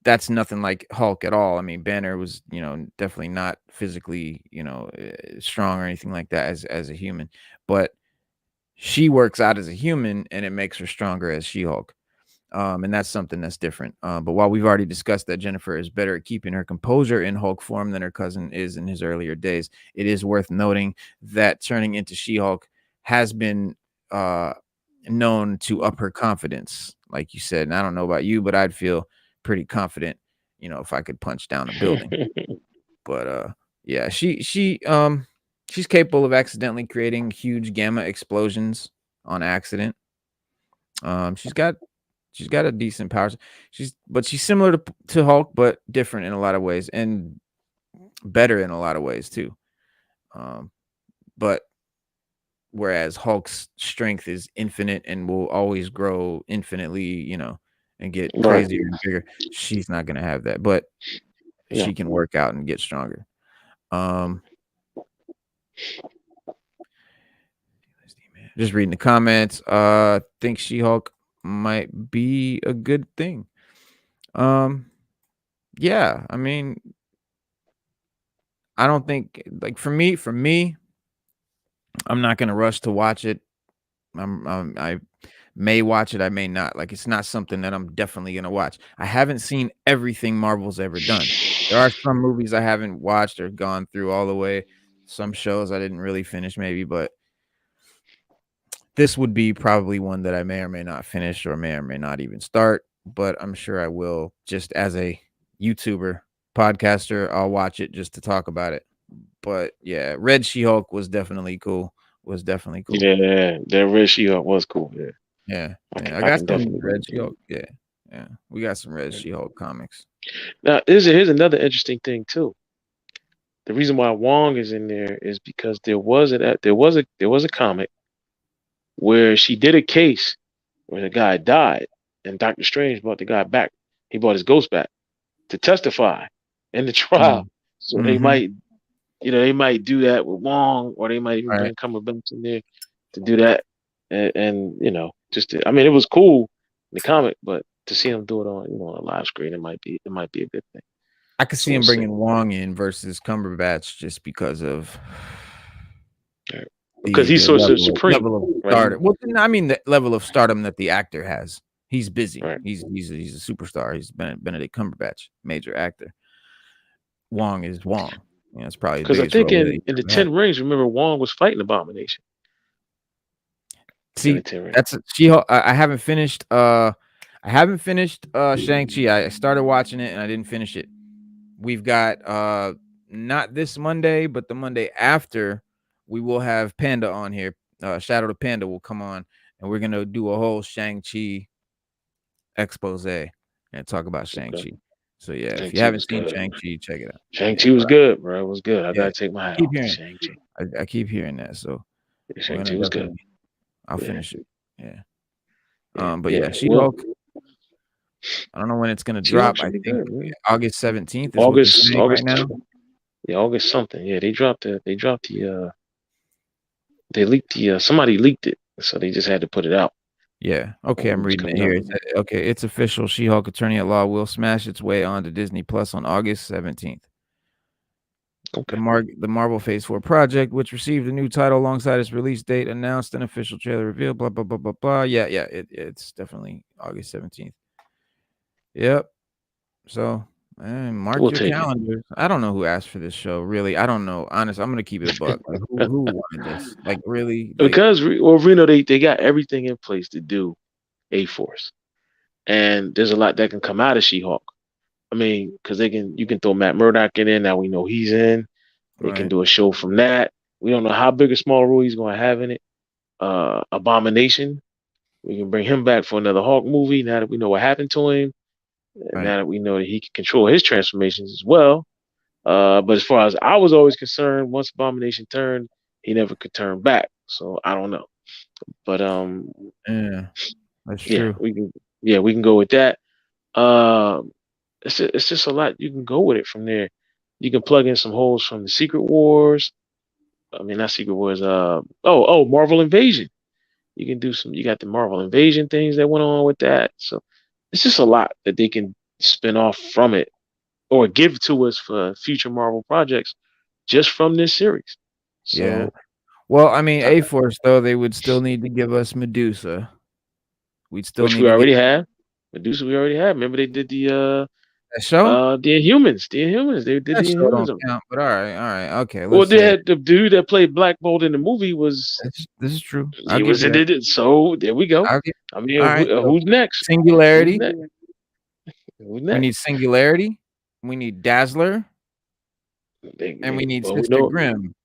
that's nothing like Hulk at all. I mean, Banner was, definitely not physically, strong or anything like that as a human, but she works out as a human and it makes her stronger as She-Hulk. And that's something that's different. But while we've already discussed that Jennifer is better at keeping her composure in Hulk form than her cousin is in his earlier days, it is worth noting that turning into She-Hulk has been known to up her confidence, like you said. And I don't know about you, but I'd feel pretty confident, if I could punch down a building. But yeah, she's capable of accidentally creating huge gamma explosions on accident. She's got a decent power. She's similar to Hulk, but different in a lot of ways and better in a lot of ways too. But whereas Hulk's strength is infinite and will always grow infinitely, and get crazier and bigger, she's not going to have that, but she can work out and get stronger. Just reading the comments. Think She-Hulk might be a good thing. Yeah, I mean, I don't think, like, for me, I'm not gonna rush to watch it. I may watch it, I may not. Like, it's not something that I'm definitely gonna watch. I haven't seen everything Marvel's ever done. There are some movies I haven't watched or gone through all the way. Some shows I didn't really finish, maybe, but this would be probably one that I may or may not finish or may not even start. But I'm sure I will, just as a YouTuber, podcaster. I'll watch it just to talk about it. But yeah, Red She-Hulk was definitely cool. Yeah, that Red She-Hulk was cool. Yeah. I got some Red She-Hulk. Yeah. We got some Red She-Hulk comics. Now, here's another interesting thing too. The reason why Wong is in there is because there was a comic where she did a case where the guy died, and Dr. Strange brought the guy back. He brought his ghost back to testify in the trial. So they might do that with Wong, or they might even bring Cumberbatch in there to do that. And it was cool in the comic, but to see him do it on a live screen, it might be a good thing. I could see him bringing Wong in versus Cumberbatch just because of he's so supreme. Level of stardom. Well, I mean the level of stardom that the actor has. He's busy. He's a superstar. He's Benedict Cumberbatch, major actor. Wong is Wong. It's probably because I think in the 10 Rings, remember Wong was fighting Abomination. See, that's She-Hulk. I haven't finished. Shang-Chi. I started watching it and I didn't finish it. We've got not this Monday, but the Monday after, we will have Panda on here. Shadow the Panda will come on, and we're gonna do a whole Shang-Chi expose and talk about Shang-Chi. So yeah, if you haven't seen Shang-Chi, check it out. Shang-Chi was good, bro. It was good. I gotta take my hat off Shang-Chi. I keep hearing that. So Shang-Chi was good. I'll finish it. Yeah. But yeah, She-Hulk. I don't know when it's gonna drop. I think August 17th. August right now. Yeah, August something. Yeah, they leaked the somebody leaked it, so they just had to put it out. Yeah. Okay, I'm reading it here. Okay, it's official. She-Hulk Attorney at Law will smash its way onto Disney Plus on August 17th. Okay. The Marvel Phase 4 project, which received a new title alongside its release date, announced an official trailer reveal. Blah blah blah blah blah. Yeah. It's definitely August 17th. Yep. So, mark your calendars. I don't know who asked for this show. Really, I don't know. Honest, I'm gonna keep it a buck. Like, who wanted this? Like, really? Because Reno, they got everything in place to do A-Force, and there's a lot that can come out of She-Hulk. I mean, because you can throw Matt Murdock in there. Now we know he's in. They can do a show from that. We don't know how big or small role he's going to have in it. Abomination, we can bring him back for another Hulk movie. Now that we know what happened to him. Now that we know that he can control his transformations as well. But as far as I was always concerned, once Abomination turned, he never could turn back. So I don't know. But yeah, that's true. We can go with that. It's just a lot. You can go with it from there. You can plug in some holes from the Secret Wars. I mean, not Secret Wars. Marvel Invasion. You can do some. You got the Marvel Invasion things that went on with that. So it's just a lot that they can spin off from it or give to us for future Marvel projects just from this series. Yeah. So Well, I mean, A-Force though, they would still need to give us Medusa. We'd still which need we to get already have. Medusa we already have. Remember they did that show. the Inhumans. The Inhumans. They did That the show Inhumans. don't count. But all right, okay. Well, Let's they say had the dude that played Black Bolt in the movie was this is true. I'll he give was you in that. it. So there we go. I'll give, I mean, all right. So who's next? Who's Singularity. next? Who's We next? need Singularity. We need Dazzler, and we need well, we Sister know Grimm.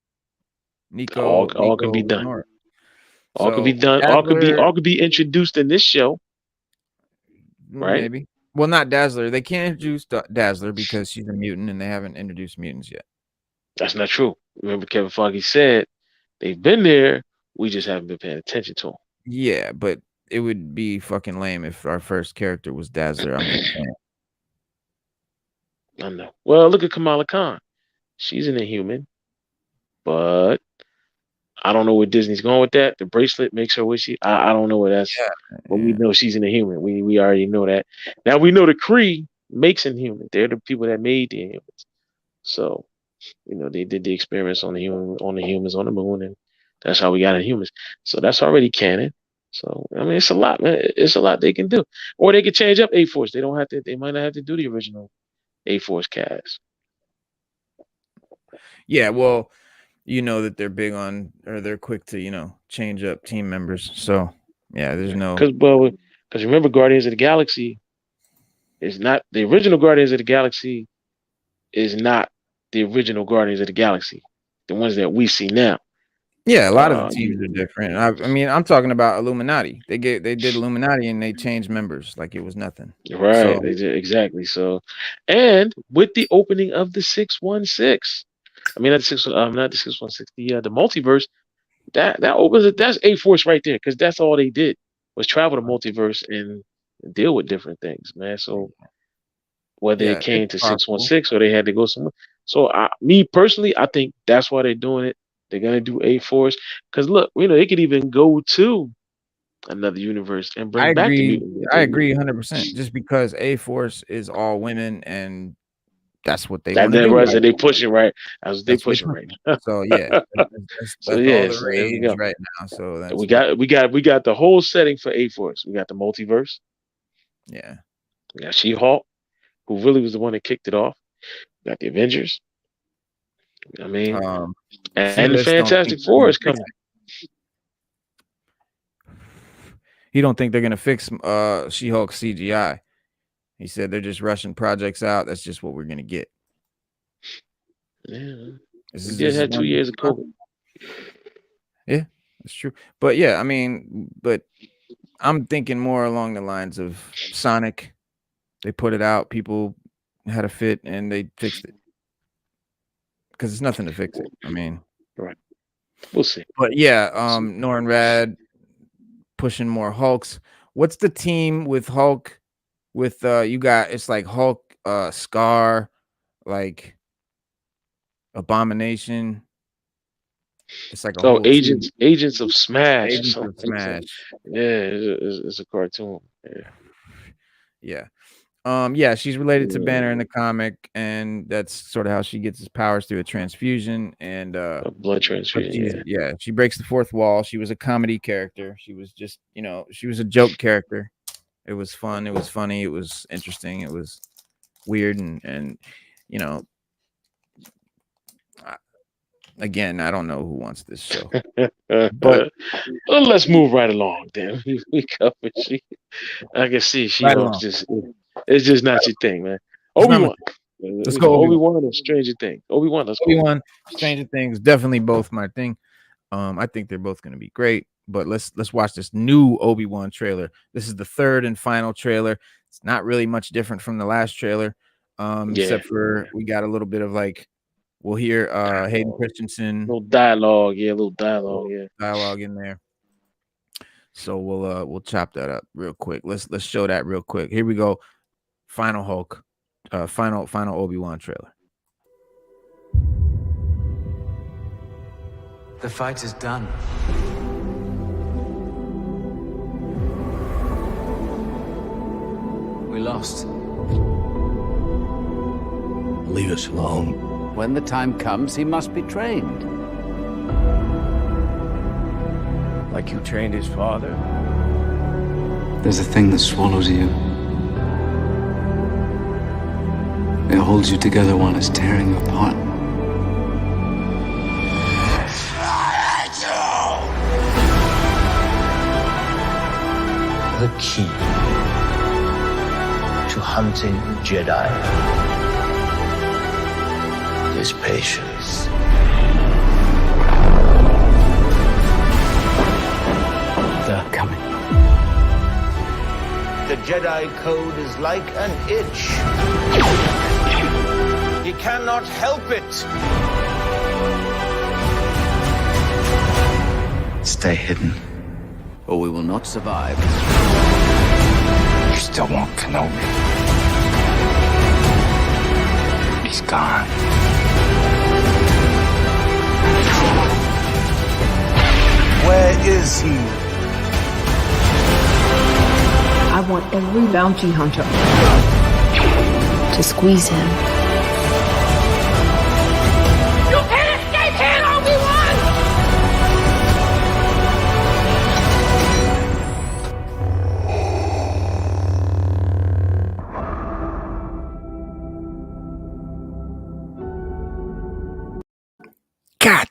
all can be done. Lenore. All can be So done. Dazzler, All could be introduced in this show, right? maybe. Well, not Dazzler. They can't introduce Dazzler because she's a mutant, and they haven't introduced mutants yet. That's not true. Remember, Kevin Feige said they've been there. We just haven't been paying attention to them. Yeah, but it would be fucking lame if our first character was Dazzler. I'm just saying. I know. Well, look at Kamala Khan. She's an Inhuman, but I don't know where Disney's going with that. The bracelet makes her wish. I don't know where that's. Yeah, But we know she's an Inhuman. We already know that. Now we know the Kree makes Inhuman. They're the people that made the Inhumans. So, they did the experiments on the humans on the moon, and that's how we got Inhumans. So that's already canon. So I mean, it's a lot, man. It's a lot they can do, or they could change up A-Force. They don't have to. They might not have to do the original A-Force cast. Yeah, well, you know that they're big on, or they're quick to, change up team members. So yeah, there's no. Because remember, Guardians of the Galaxy is not the original Guardians of the Galaxy. Is not the original Guardians of the Galaxy, the ones that we see now. Yeah, a lot of the teams are different. I mean, I'm talking about Illuminati. They did Illuminati and they changed members like it was nothing. Right, So, they did, exactly. So, and with the opening of the 616, I mean not the 616, the multiverse, that opens it. That's A-Force right there, because that's all they did was travel the multiverse and deal with different things, man. So whether it came to 616 or they had to go somewhere. So me personally, I think that's why they're doing it. They're gonna do A-Force because look, they could even go to another universe and bring back the mutant. I agree 100%. Just because A-Force is all women and that's what they want to do. Right? They pushing right. That's what they pushing right now. So yeah, that's all the rage right now. So that's we got the whole setting for A-Force. We got the multiverse. Yeah. We got She-Hulk, who really was the one that kicked it off. We got the Avengers. I mean, and the Fantastic Four is coming. You don't think they're gonna fix She-Hulk CGI? He said they're just rushing projects out. That's just what we're gonna get. Yeah, we did have 2 years of COVID. Yeah, that's true. But yeah, I mean, but I'm thinking more along the lines of Sonic. They put it out, people had a fit, and they fixed it. Because it's nothing to fix it. I mean, right. We'll see. But yeah, Norrin Rad pushing more Hulks. What's the team with Hulk? With you got it's like Hulk, Scar, like Abomination. It's like a Agents of Smash. Agents of Smash. Yeah, it's a cartoon. Yeah. Yeah, she's related to Banner in the comic, and that's sort of how she gets his powers through a transfusion and a blood transfusion. Yeah, she breaks the fourth wall. She was a comedy character. She was just, she was a joke character. It was fun. It was funny. It was interesting. It was weird, and again, I don't know who wants this show. But well, let's move right along. Then we covered she. I can see she it's just not your thing, man. Obi-Wan. Let's go. Obi-Wan and Stranger Things. Obi-Wan. Let's go. Obi-Wan, Stranger Things, definitely both my thing. I think they're both going to be great. But let's watch this new Obi-Wan trailer. This is the third and final trailer. It's not really much different from the last trailer, except for we got a little bit of we'll hear Hayden Christensen. Little dialogue, dialogue in there. So we'll chop that up real quick. Let's show that real quick. Here we go. Final Hulk, final Obi-Wan trailer. The fight is done. We lost. Leave us alone. When the time comes, he must be trained. Like you trained his father? There's a thing that swallows you. It holds you together while it's tearing you apart. The key to hunting Jedi is patience. They're coming. The Jedi Code is like an itch. He cannot help it. Stay hidden, or we will not survive. You still want Kenobi? He's gone. Where is he? I want every bounty hunter to squeeze him. You can't escape here, Obi-Wan! God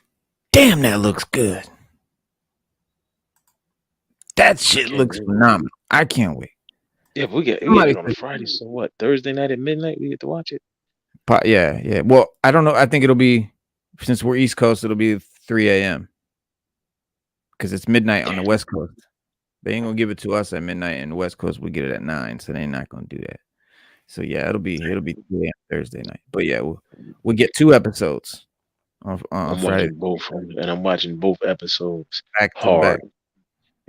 damn, that looks good. That shit looks phenomenal. I can't wait. Yeah, we get it on a Friday. So what? Thursday night at midnight, we get to watch it. Yeah. Well, I don't know. I think it'll be, since we're East Coast, it'll be 3 a.m. because it's midnight on the West Coast. They ain't gonna give it to us at midnight, and the West Coast we get it at 9, so they're not gonna do that. So yeah, it'll be 3 a.m. Thursday night. But yeah, we'll get 2 episodes on Friday. I'm watching both episodes back to hard. back.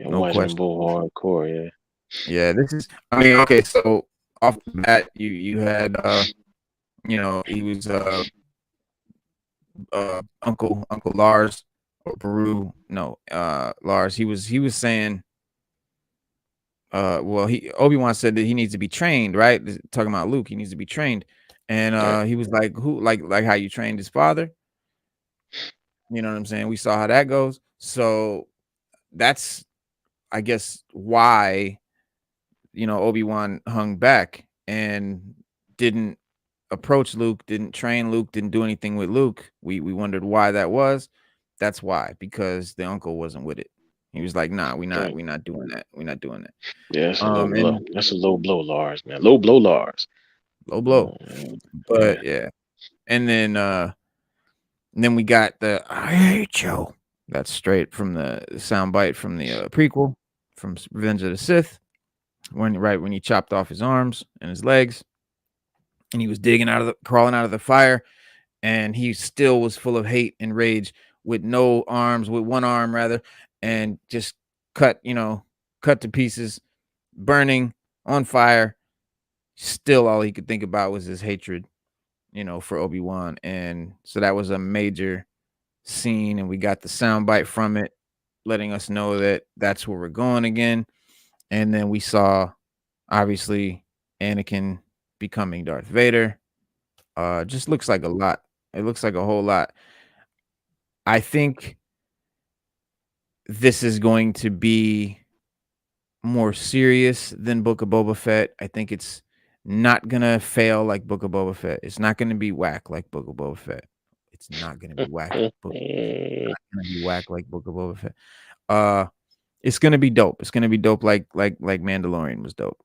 I'm watching them both hardcore. Yeah, this is. I mean, okay. So off the bat, you had he was Uncle Lars or Beru. No, Lars. He was saying. Well, Obi-Wan said that he needs to be trained, right? Talking about Luke, he needs to be trained, and he was like, "Who? Like how you trained his father?" You know what I'm saying? We saw how that goes. So that's, I guess, why Obi-Wan hung back and didn't approach Luke, didn't train Luke, didn't do anything with Luke. We wondered why that was. That's why, because the uncle wasn't with it. He was like, "Nah, we're not doing that. We're not doing that." Yeah, that's a low blow. That's a low blow, Lars, man. Low blow, Lars. Low blow. But yeah. And then we got the "I hate you." That's straight from the soundbite from the prequel from Revenge of the Sith. When he chopped off his arms and his legs, and he was crawling out of the fire, and he still was full of hate and rage with no arms, with one arm rather, and just cut to pieces, burning on fire. Still, all he could think about was his hatred, for Obi-Wan, and so that was a major scene, and we got the soundbite from it, letting us know that that's where we're going again. And then we saw, obviously, Anakin becoming Darth Vader. Just looks like a lot. It looks like a whole lot. I think this is going to be more serious than Book of Boba Fett. I think it's not gonna fail like Book of Boba Fett. It's not gonna be whack like Book of Boba Fett. It's not gonna be whack. It's not gonna be whack like Book of Boba Fett. It's gonna be dope. It's gonna be dope like Mandalorian was dope.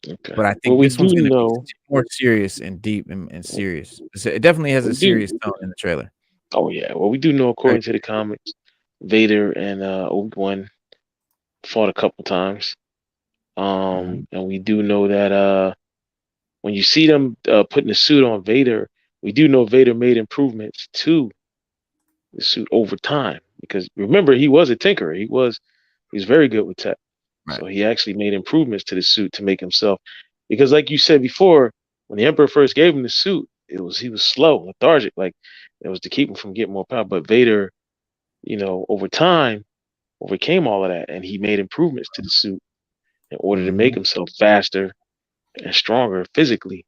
Okay. But I think this one's gonna be more serious and deep and serious. It definitely has a serious tone in the trailer. Oh yeah. Well, we do know, according to the comics, Vader and Obi-Wan fought a couple times. And we do know that when you see them putting the suit on Vader, we do know Vader made improvements to the suit over time, because remember, he was a tinkerer. He was very good with tech. Right. So he actually made improvements to the suit to make himself, because like you said before, when the Emperor first gave him the suit, he was slow, lethargic, like it was to keep him from getting more power. But Vader, over time overcame all of that, and he made improvements to the suit in order to make himself faster and stronger physically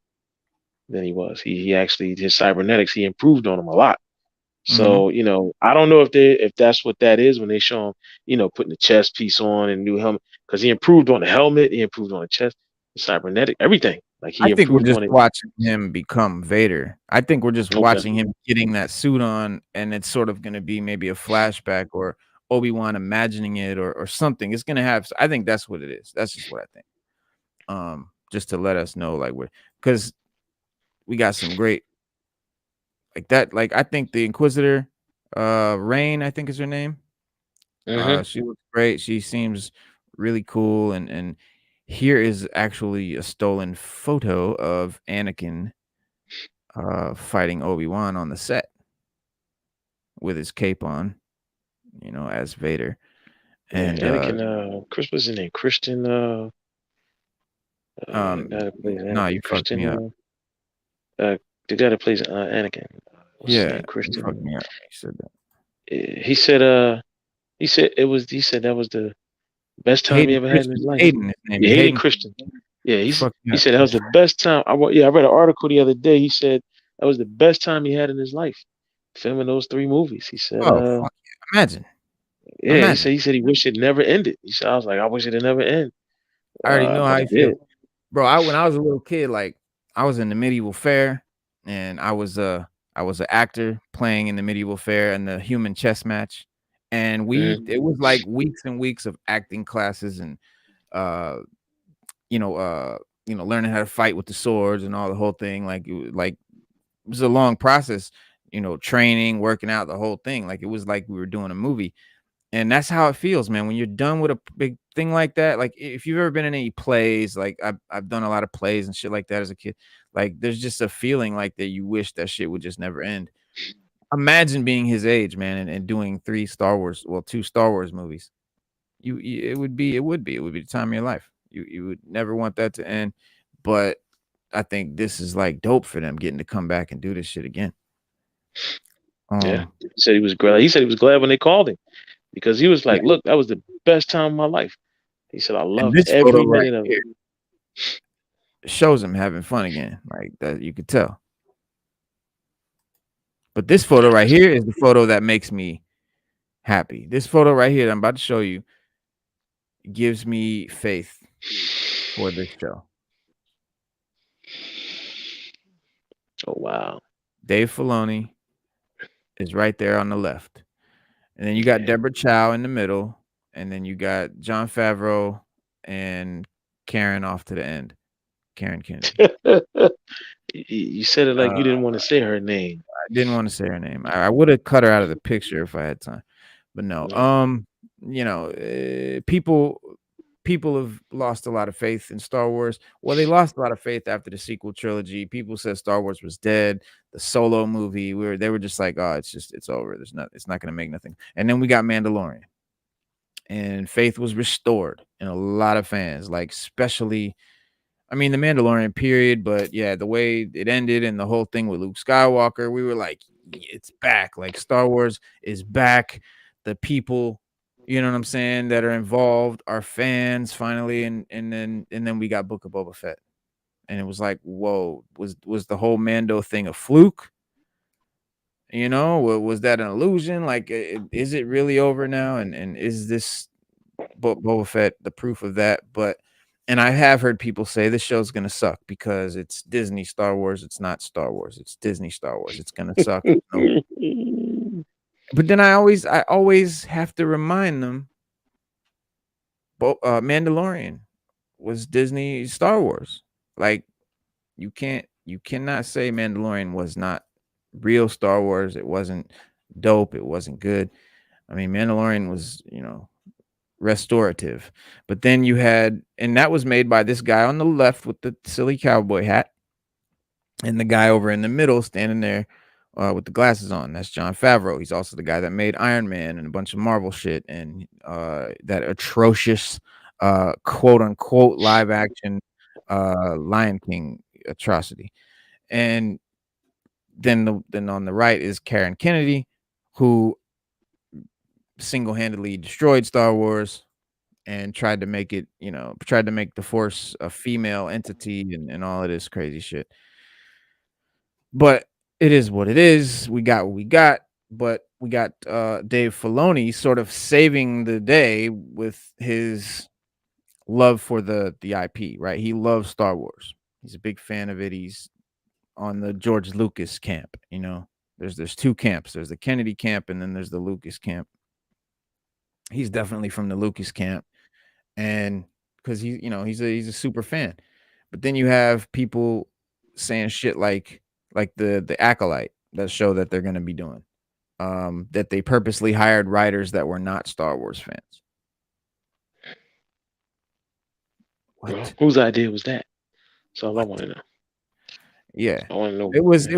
than he was. He actually, his cybernetics, he improved on him a lot. So, I don't know if that's what that is when they show him, putting the chest piece on and new helmet, because he improved on the helmet, he improved on the chest, the cybernetic, everything. Like he I think we're improved just on it. watching him become Vader. I think we're just Okay. watching him getting that suit on, and it's sort of going to be maybe a flashback or Obi-Wan imagining it or something. It's going to have, I think that's what it is. That's just what I think. Just to let us know, like, because we got some great, like that. Like, I think the Inquisitor, Rain, I think is her name. She looks great. She seems really cool. And here is actually a stolen photo of Anakin fighting Obi-Wan on the set with his cape on, as Vader. And Anakin, Chris was in a Christian. no, you fucked me up. The guy that plays Anakin. What's his name? Christian. You fucked me up. He said that. He said that was the best time he ever had in his life. Hayden Christian. Yeah, he said that was the best time. I read an article the other day. He said that was the best time he had in his life, filming those 3 movies. He said, "Oh, fuck yeah. Imagine." Yeah, Imagine. he said he wished it never ended. He said, I was like, I wish it had never ended. I already know how you feel, bro. When I was a little kid, like I was in the medieval fair, and I was an actor playing in the medieval fair and the human chess match, and it was like weeks and weeks of acting classes and learning how to fight with the swords and all the whole thing. Like it was a long process, training, working out, the whole thing. Like it was like we were doing a movie. And that's how it feels, man. When you're done with a big thing like that, like if you've ever been in any plays, like I've done a lot of plays and shit like that as a kid, like there's just a feeling like that you wish that shit would just never end. Imagine being his age, man, and doing 2 Star Wars movies. It would be the time of your life. You would never want that to end. But I think this is like dope for them getting to come back and do this shit again. Yeah, he said he was glad. He said he was glad when they called him. Because he was like, look, that was the best time of my life. He said, I loved every minute of it. It shows him having fun again. Like that, you could tell. But this photo right here is the photo that makes me happy. This photo right here that I'm about to show you gives me faith for this show. Oh, wow. Dave Filoni is right there on the left. And then you got Deborah Chow in the middle. And then you got Jon Favreau and Karen off to the end. Karen Kennedy. You said it like you didn't want to say her name. I didn't want to say her name. I would have cut her out of the picture if I had time. But no. People have lost a lot of faith in Star Wars. Well, they lost a lot of faith after the sequel trilogy. People said Star Wars was dead. The Solo movie, they were just like, oh, it's over. It's not going to make nothing. And then we got Mandalorian, and faith was restored in a lot of fans, like especially, I mean, the Mandalorian period. But yeah, the way it ended and the whole thing with Luke Skywalker, we were like, it's back. Like Star Wars is back. The people, you know what I'm saying, that are involved are fans finally, and then we got Book of Boba Fett, and it was like, whoa, was the whole Mando thing a fluke? Was that an illusion? Like, is it really over now? And is this Boba Fett the proof of that? And I have heard people say this show's gonna suck because it's Disney Star Wars. It's not Star Wars. It's Disney Star Wars. It's gonna suck. But then I always have to remind them, Mandalorian was Disney Star Wars. Like you cannot say Mandalorian was not real Star Wars. It wasn't dope. It wasn't good. I mean, Mandalorian was, restorative. But then you had, and that was made by this guy on the left with the silly cowboy hat, and the guy over in the middle standing there with the glasses on. That's Jon Favreau. He's also the guy that made Iron Man and a bunch of Marvel shit and that atrocious quote unquote live action Lion King atrocity. And then on the right is Karen Kennedy, who single-handedly destroyed Star Wars and tried to make it, tried to make the Force a female entity and all of this crazy shit. But it is what it is. We got what we got. But we got Dave Filoni sort of saving the day with his love for the IP, right? He loves Star Wars. He's a big fan of it. He's on the George Lucas camp, There's two camps. There's the Kennedy camp and then there's the Lucas camp. He's definitely from the Lucas camp. And because he's a super fan. But then you have people saying shit like the Acolyte, that show that they're going to be doing. That they purposely hired writers that were not Star Wars fans. Well, whose idea was that? So I want to know. Yeah, I want to know. It was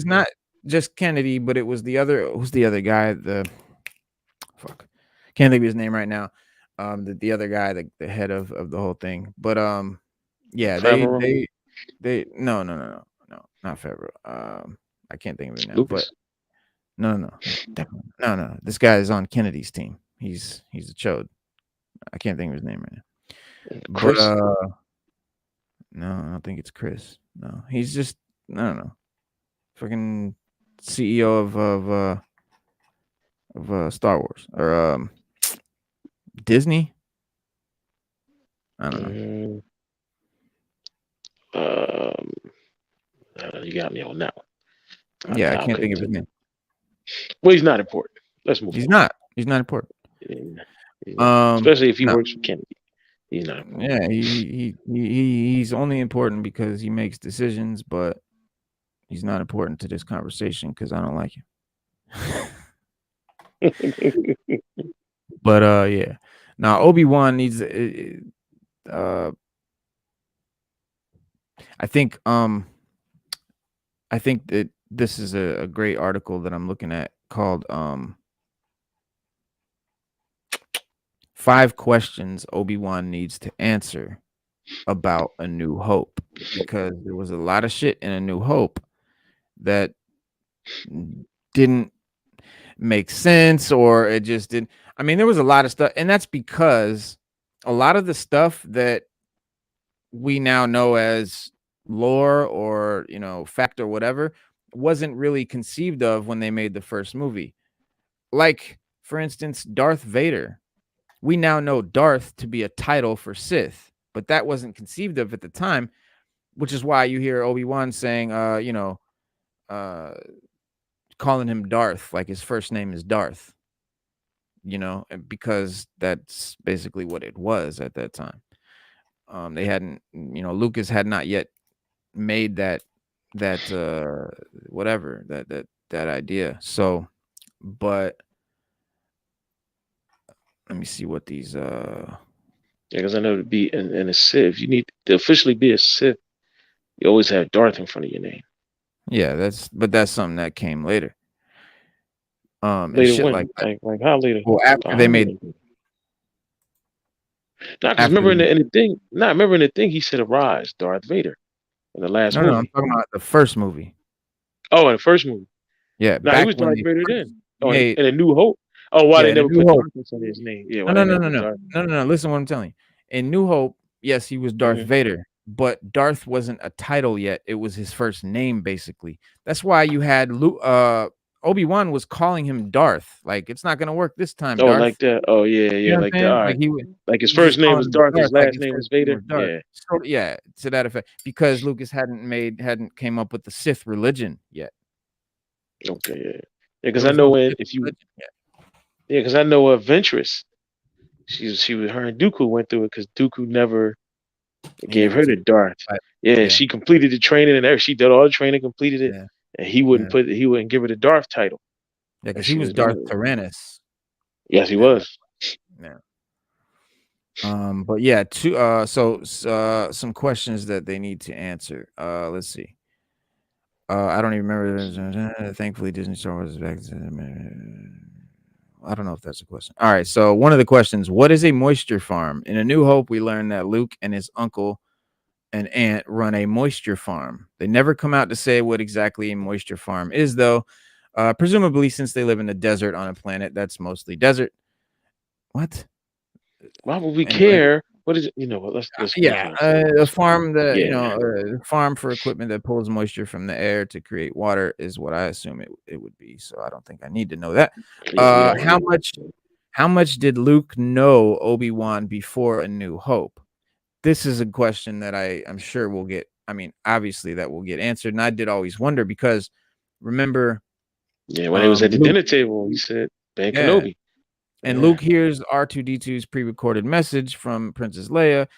not just Kennedy, but it was the other. Who's the other guy? Can't think of his name right now. The other guy, the head of the whole thing. But yeah, Favreau? they no, not Favreau. I can't think of it now. Lucas. But no. This guy is on Kennedy's team. He's a chode. I can't think of his name right now. Chris? But no, I don't think it's Chris. No, he's just I don't know. Fucking CEO of Star Wars or Disney. I don't know. You got me on that one. Yeah, I can't think of his name. Well, he's not important. Let's move on. He's not important. Especially if he works for Kennedy. He's not important. Yeah, he's only important because he makes decisions, but he's not important to this conversation because I don't like him. But yeah. Now Obi-Wan needs I think that this is a great article that I'm looking at called 5 questions Obi-Wan needs to answer about A New Hope, because there was a lot of shit in A New Hope that didn't make sense, or it just didn't. I mean, there was a lot of stuff, and that's because a lot of the stuff that we now know as lore or fact or whatever wasn't really conceived of when they made the first movie. Like, for instance, Darth Vader. We now know Darth to be a title for Sith, but that wasn't conceived of at the time, which is why you hear Obi-Wan saying, calling him Darth, like his first name is Darth, because that's basically what it was at that time. They hadn't, Lucas had not yet made that idea. So, but let me see what these because I know to be in a Sith, you need to officially be a Sith. You always have Darth in front of your name. Yeah, that's something that came later. Later shit when? like that. Like how later? Well, after they made. Because remember in the thing. Nah, remember in the thing he said arise, Darth Vader, in the last movie. No, I'm talking about the first movie. Oh, in the first movie. Yeah, nah, he was Darth Vader then. Oh, in A New Hope. Oh, why they never put Darth inside his name? Yeah. No. Listen, what I'm telling you. In New Hope, yes, he was Darth Vader, but Darth wasn't a title yet. It was his first name, basically. That's why you had Obi-Wan was calling him Darth. Like, it's not gonna work this time. Oh, Darth. like that. Oh, yeah, like that. All right. Like his first name was Darth. His last name was Vader. Yeah. So, yeah, to that effect, because Lucas hadn't came up with the Sith religion yet. Okay, yeah, because I know because I know Ventress. She was her and Dooku went through it because Dooku never gave her the Darth. Yeah, she completed the training and everything. She did all the training, completed it, and he wouldn't give her the Darth title. Yeah, because he was Darth Tyrannus. Yes, he was. Yeah. But yeah, some questions that they need to answer. Let's see. I don't even remember. Thankfully, Disney Star Wars is back. I don't know if that's a question. All right. So one of the questions: what is a moisture farm? In A New Hope, we learn that Luke and his uncle and aunt run a moisture farm. They never come out to say what exactly a moisture farm is, though. Presumably, since they live in the desert on a planet that's mostly desert. What? Why would we And care? What is it? You know what? Let's yeah, a farm that farm for equipment that pulls moisture from the air to create water is what I assume it would be. So I don't think I need to know that. Yeah, How much did Luke know Obi-Wan before A New Hope? This is a question that I'm sure we'll get. I mean, obviously that will get answered. And I did always wonder because remember, when he was at the dinner table, he said Ben Kenobi. And Luke hears R2-D2's pre-recorded message from Princess Leia.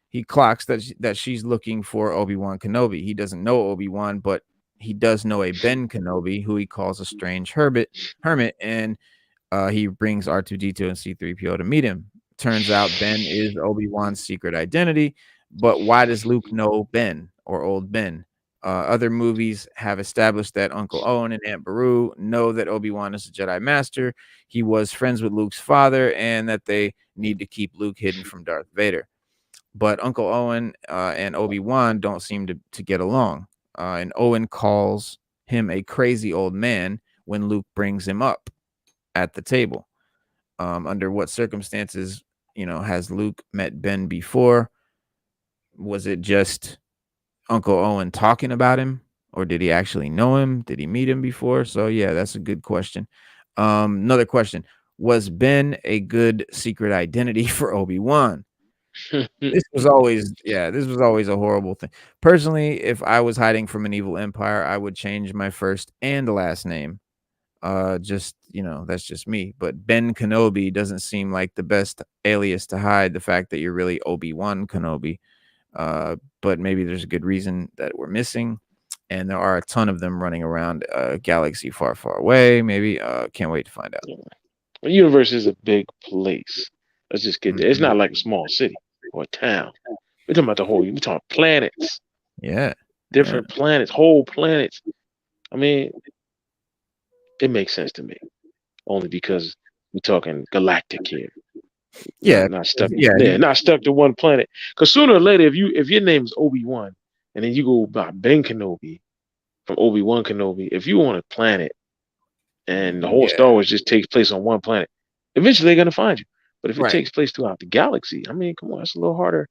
He clocks that she's looking for Obi-Wan Kenobi. He doesn't know Obi-Wan, but he does know a Ben Kenobi, who he calls a strange hermit, and he brings R2-D2 and C-3PO to meet him. Turns out Ben is Obi-Wan's secret identity, but why does Luke know Ben or old Ben? Other movies have established that Uncle Owen and Aunt Beru know that Obi-Wan is a Jedi Master. He was friends with Luke's father, and that they need to keep Luke hidden from Darth Vader. But Uncle Owen and Obi-Wan don't seem to get along. And Owen calls him a crazy old man when Luke brings him up at the table. Under what circumstances, has Luke met Ben before? Was it just Uncle Owen talking about him, or did he actually know him? Did he meet him before? So yeah, that's a good question. Another question: was Ben a good secret identity for Obi-Wan? This was always a horrible thing. Personally, if I was hiding from an evil empire, I would change my first and last name. That's just me. But Ben Kenobi doesn't seem like the best alias to hide the fact that you're really Obi-Wan Kenobi. But maybe there's a good reason that we're missing, and there are a ton of them running around a galaxy far, far away. Maybe can't wait to find out. The universe is a big place. Let's just get there. It's not like a small city or a town. We're talking about we're talking planets. Yeah. Different planets, whole planets. I mean, it makes sense to me. Only because we're talking galactic here. Yeah. Not stuck. Not stuck to one planet. Because sooner or later, if your name is Obi-Wan and then you go by Ben Kenobi from Obi-Wan Kenobi, if you on a planet and the whole Star Wars just takes place on one planet, eventually they're gonna find you. But if it takes place throughout the galaxy, I mean, come on, that's a little harder.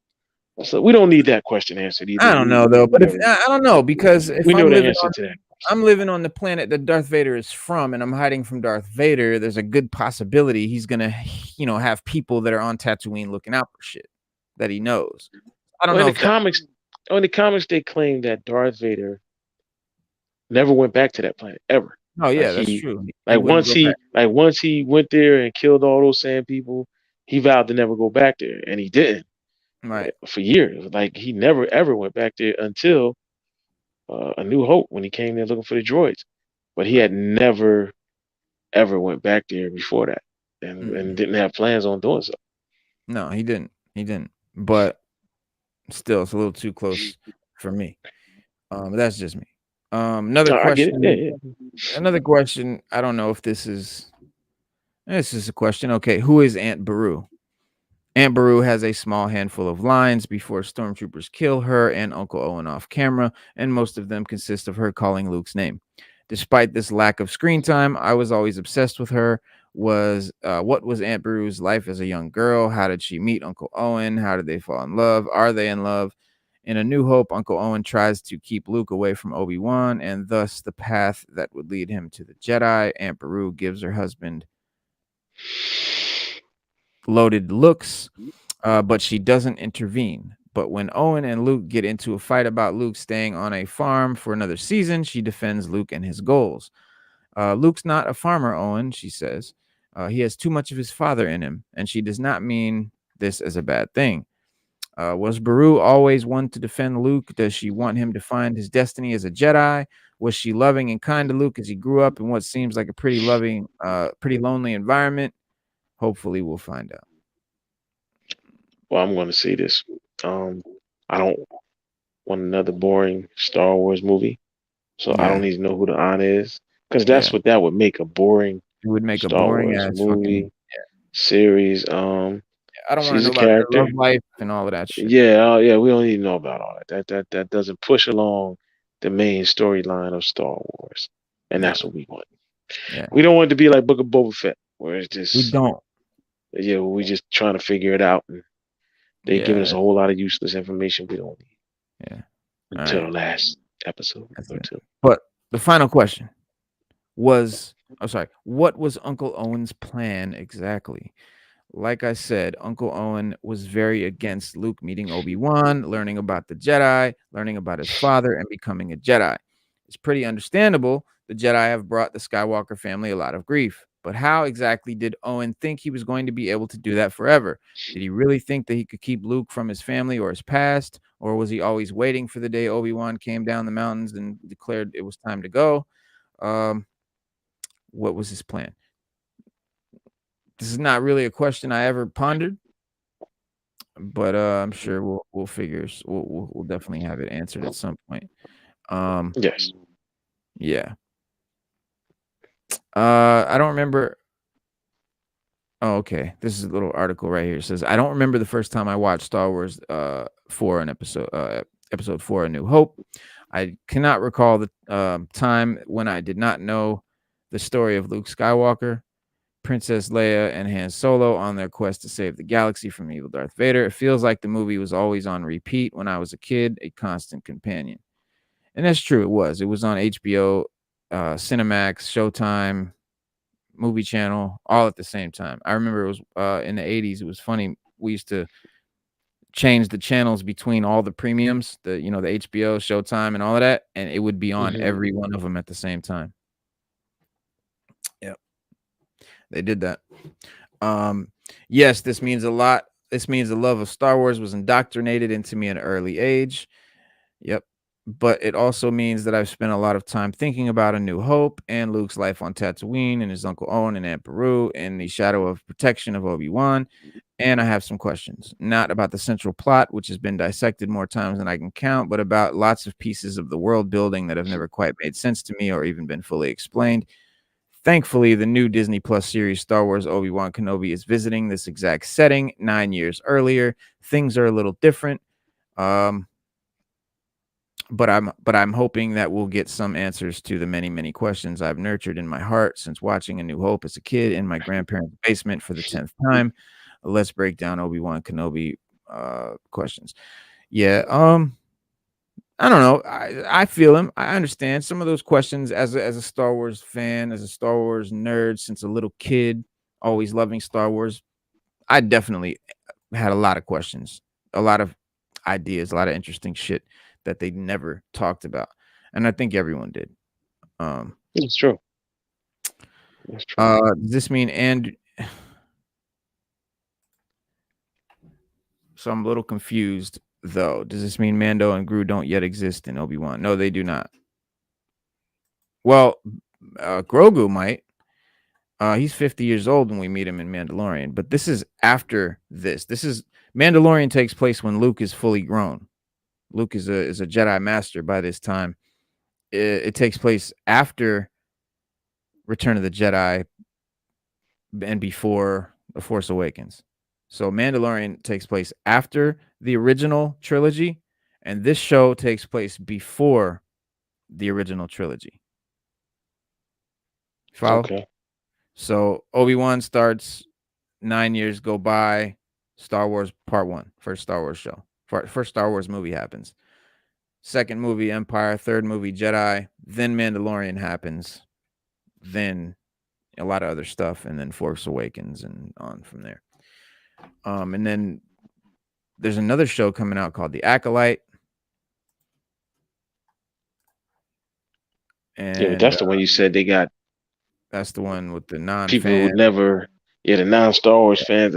So we don't need that question answered either. I don't know though, but I don't know, because if we know the answer to that. I'm living on the planet that Darth Vader is from, and I'm hiding from Darth Vader, there's a good possibility he's gonna, have people that are on Tatooine looking out for shit that he knows. I don't know. In the comics, they claim that Darth Vader never went back to that planet ever. Oh yeah, that's true. Once he went there and killed all those sand people, he vowed to never go back there, and he didn't. Right. For years, he never ever went back there until A New Hope, when he came there looking for the droids. But he had never ever went back there before that, and didn't have plans on doing so. No, he didn't. But still, it's a little too close for me. That's just me. Another question. Another question. I don't know if this is a question. Okay, who is Aunt Beru? Aunt Beru has a small handful of lines before stormtroopers kill her and Uncle Owen off camera, and most of them consist of her calling Luke's name. Despite this lack of screen time, I was always obsessed with her. What was Aunt Beru's life as a young girl? How did she meet Uncle Owen? How did they fall in love? Are they in love? In A New Hope, Uncle Owen tries to keep Luke away from Obi-Wan, and thus the path that would lead him to the Jedi. Aunt Beru gives her husband loaded looks, but she doesn't intervene. But when Owen and Luke get into a fight about Luke staying on a farm for another season, she defends Luke and his goals. Luke's not a farmer, Owen, she says. He has too much of his father in him, and she does not mean this as a bad thing. Was Beru always one to defend Luke? Does she want him to find his destiny as a Jedi? Was she loving and kind to Luke as he grew up in what seems like a pretty lonely environment? Hopefully we'll find out. Well, I'm going to say this. I don't want another boring Star Wars movie, so I don't need to know who the aunt is, because that's what that would make a boring. It would make Star a boring Wars movie series. I don't want to she's know a about her character. love life and all of that shit. Yeah, we don't need to know about all that. That doesn't push along the main storyline of Star Wars, and that's what we want. Yeah. We don't want it to be like Book of Boba Fett, where it's just we don't. Yeah, we just trying to figure it out. And they're giving us a whole lot of useless information we don't need. Yeah. Until the last episode or two. But the final question was, what was Uncle Owen's plan exactly? Like I said, Uncle Owen was very against Luke meeting Obi-Wan, learning about the Jedi, learning about his father, and becoming a Jedi. It's pretty understandable. The Jedi have brought the Skywalker family a lot of grief. But how exactly did Owen think he was going to be able to do that forever? Did he really think that he could keep Luke from his family or his past? Or was he always waiting for the day Obi-Wan came down the mountains and declared it was time to go? What was his plan? This is not really a question I ever pondered, but I'm sure we'll figure. We'll definitely have it answered at some point. Yes. Yeah. I don't remember. Oh, okay. This is a little article right here. It says, I don't remember the first time I watched Star Wars 4 an episode 4, A New Hope. I cannot recall the time when I did not know the story of Luke Skywalker, Princess Leia, and Han Solo on their quest to save the galaxy from evil Darth Vader. It feels like the movie was always on repeat when I was a kid, a constant companion. And that's true. It was. It was on HBO, Cinemax, Showtime, Movie Channel, all at the same time. I remember it was in the 80s. It was funny. We used to change the channels between all the premiums, the HBO, Showtime, and all of that, and it would be on every one of them at the same time. Yep. They did that. Yes, this means a lot. This means the love of Star Wars was indoctrinated into me at an early age. Yep. But it also means that I've spent a lot of time thinking about A New Hope and Luke's life on Tatooine and his Uncle Owen and Aunt Beru and the shadow of protection of Obi-Wan. And I have some questions, not about the central plot, which has been dissected more times than I can count, but about lots of pieces of the world building that have never quite made sense to me or even been fully explained. Thankfully, the new Disney Plus series Star Wars Obi-Wan Kenobi is visiting this exact setting 9 years earlier. Things are a little different. But I'm hoping that we'll get some answers to the many, many questions I've nurtured in my heart since watching A New Hope as a kid in my grandparents' basement for the 10th time. Let's break down Obi-Wan Kenobi questions. Yeah, I don't know. I feel him. I understand some of those questions as a Star Wars fan, as a Star Wars nerd since a little kid, always loving Star Wars. I definitely had a lot of questions, a lot of ideas, a lot of interesting shit that they never talked about. And I think everyone did. It's true. That's true. Does this mean so I'm a little confused though. Does this mean Mando and Gru don't yet exist in Obi-Wan? No, they do not. Well, Grogu might. He's 50 years old when we meet him in Mandalorian, but this is after this. This is Mandalorian takes place when Luke is fully grown. Luke is a Jedi Master by this time. It takes place after Return of the Jedi and before The Force Awakens. So Mandalorian takes place after the original trilogy, and this show takes place before the original trilogy. Follow? Okay. So Obi-Wan starts, 9 years go by, Star Wars Part 1, first Star Wars show. First Star Wars movie happens. Second movie, Empire. Third movie, Jedi. Then Mandalorian happens. Then a lot of other stuff. And then Force Awakens and on from there. And then there's another show coming out called The Acolyte. And yeah, but that's the one you said they got. That's the one with the non-fans. People who never, the non-Star Wars fans.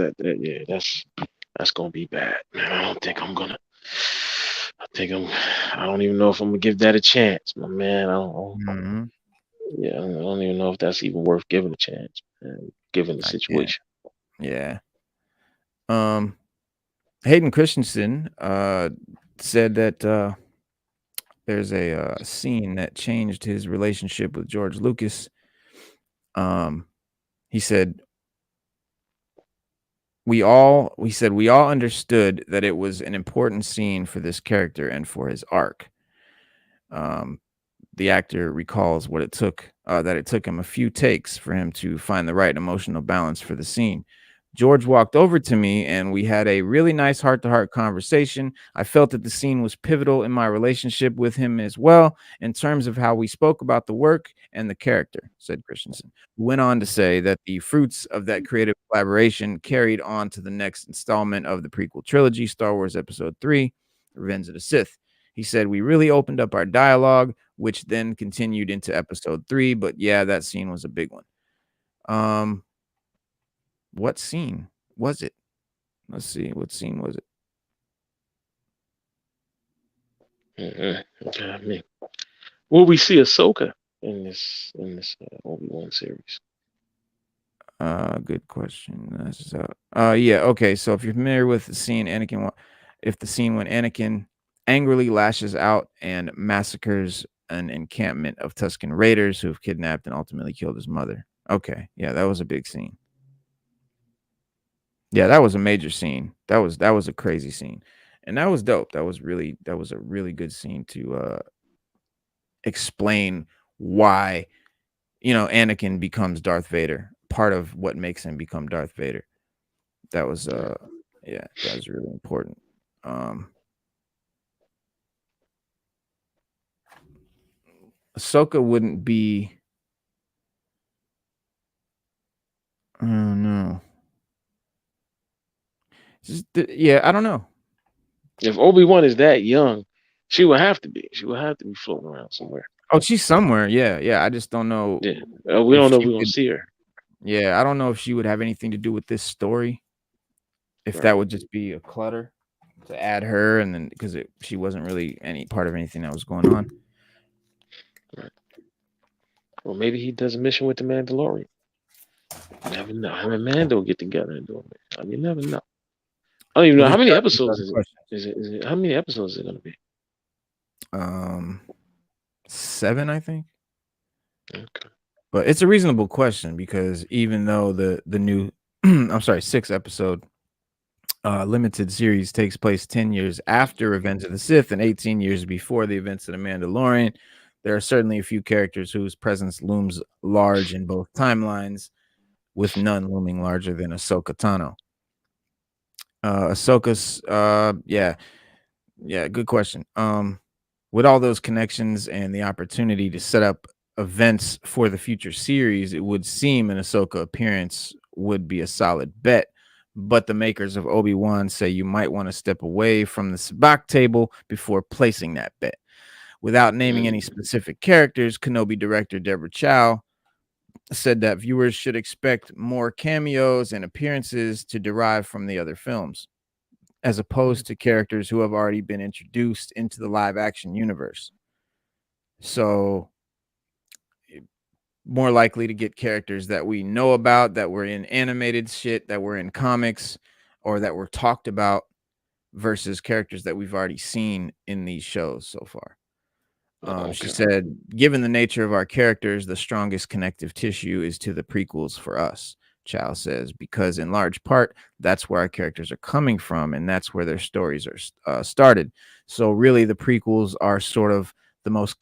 That's gonna be bad, man. I don't even know if I'm gonna give that a chance, my man. I don't even know if that's even worth giving a chance, man, given the situation. Yeah. Hayden Christensen said that there's a scene that changed his relationship with George Lucas. He said we all understood that it was an important scene for this character and for his arc. The actor recalls what it took, that it took him a few takes for him to find the right emotional balance for the scene. George walked over to me and we had a really nice heart-to-heart conversation. I felt that the scene was pivotal in my relationship with him as well, in terms of how we spoke about the work and the character, said Christensen. Who went on to say that the fruits of that creative collaboration carried on to the next installment of the prequel trilogy, Star Wars Episode 3, Revenge of the Sith. He said, we really opened up our dialogue, which then continued into Episode 3, but yeah, that scene was a big one. What scene was it? Let's see. What scene was it? Okay, I mean, will we see Ahsoka in this Obi-Wan series? Good question. Yeah. Okay. So if you're familiar with the scene, if the scene when Anakin angrily lashes out and massacres an encampment of Tusken Raiders who have kidnapped and ultimately killed his mother. Okay. Yeah, that was a big scene. Yeah, that was a major scene. That was a crazy scene. And that was dope. That was a really good scene to explain why, Anakin becomes Darth Vader. Part of what makes him become Darth Vader. That was yeah, that was really important. Ahsoka wouldn't be. Oh no. Yeah, I don't know. If Obi-Wan is that young, she would have to be. She would have to be floating around somewhere. Oh, she's somewhere. Yeah. I just don't know. Yeah, we don't know if we're gonna see her. Yeah, I don't know if she would have anything to do with this story. If that would just be a clutter to add her, and then because she wasn't really any part of anything that was going on. Right. Well, maybe he does a mission with the Mandalorian. You never know. Him and Mando get together and do it. I mean, you never know. I don't even know how many episodes is it. How many episodes is it going to be? 7, I think. Okay. But it's a reasonable question because even though the new, I'm sorry, 6 episode limited series takes place 10 years after Revenge of the Sith and 18 years before the events of the Mandalorian, there are certainly a few characters whose presence looms large in both timelines, with none looming larger than Ahsoka Tano. Ahsoka's, yeah, good question. With all those connections and the opportunity to set up events for the future series, it would seem an Ahsoka appearance would be a solid bet. But the makers of Obi-Wan say you might want to step away from the sabacc table before placing that bet. Without naming any specific characters, Kenobi director Deborah Chow said that viewers should expect more cameos and appearances to derive from the other films, as opposed to characters who have already been introduced into the live action universe. So more likely to get characters that we know about, that were in animated shit, that were in comics, or that were talked about, versus characters that we've already seen in these shows so far. She said, given the nature of our characters, the strongest connective tissue is to the prequels for us, Chow says, because in large part, that's where our characters are coming from, and that's where their stories are started. So really, the prequels are sort of the most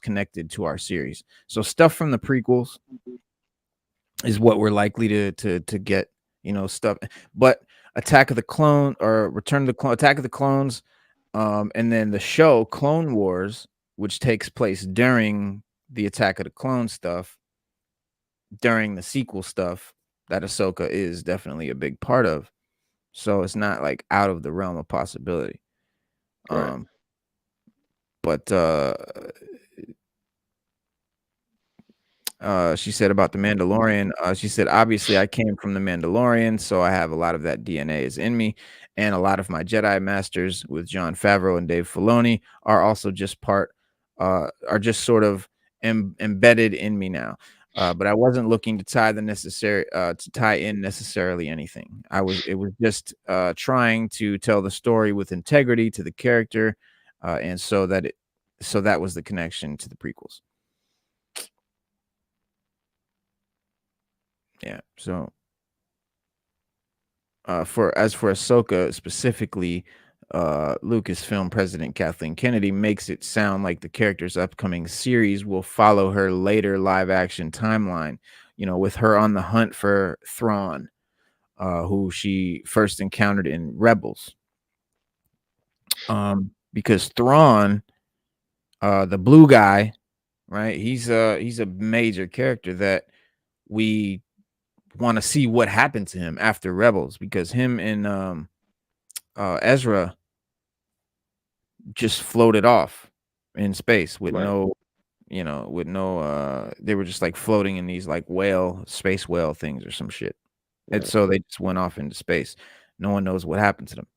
connected to our series. So stuff from the prequels is what we're likely to get, stuff. But Attack of the Clone or Return of the Clone, Attack of the Clones, and then the show Clone Wars, which takes place during the Attack of the Clone stuff, during the sequel stuff, that Ahsoka is definitely a big part of. So it's not like out of the realm of possibility. Right. But she said about the Mandalorian, she said, obviously I came from the Mandalorian, so I have a lot of that DNA is in me. And a lot of my Jedi masters with Jon Favreau and Dave Filoni are also just are just sort of embedded in me now. But I wasn't looking to tie in necessarily anything. It was just trying to tell the story with integrity to the character. And so that was the connection to the prequels. Yeah. So for Ahsoka specifically, Lucasfilm president Kathleen Kennedy makes it sound like the character's upcoming series will follow her later live action timeline, with her on the hunt for Thrawn, who she first encountered in Rebels. Because Thrawn, the blue guy, right? He's a major character that we want to see what happened to him after Rebels, because him and Ezra just floated off in space with no, they were just like floating in these like space whale things or some shit. And so they just went off into space. No one knows what happened to them.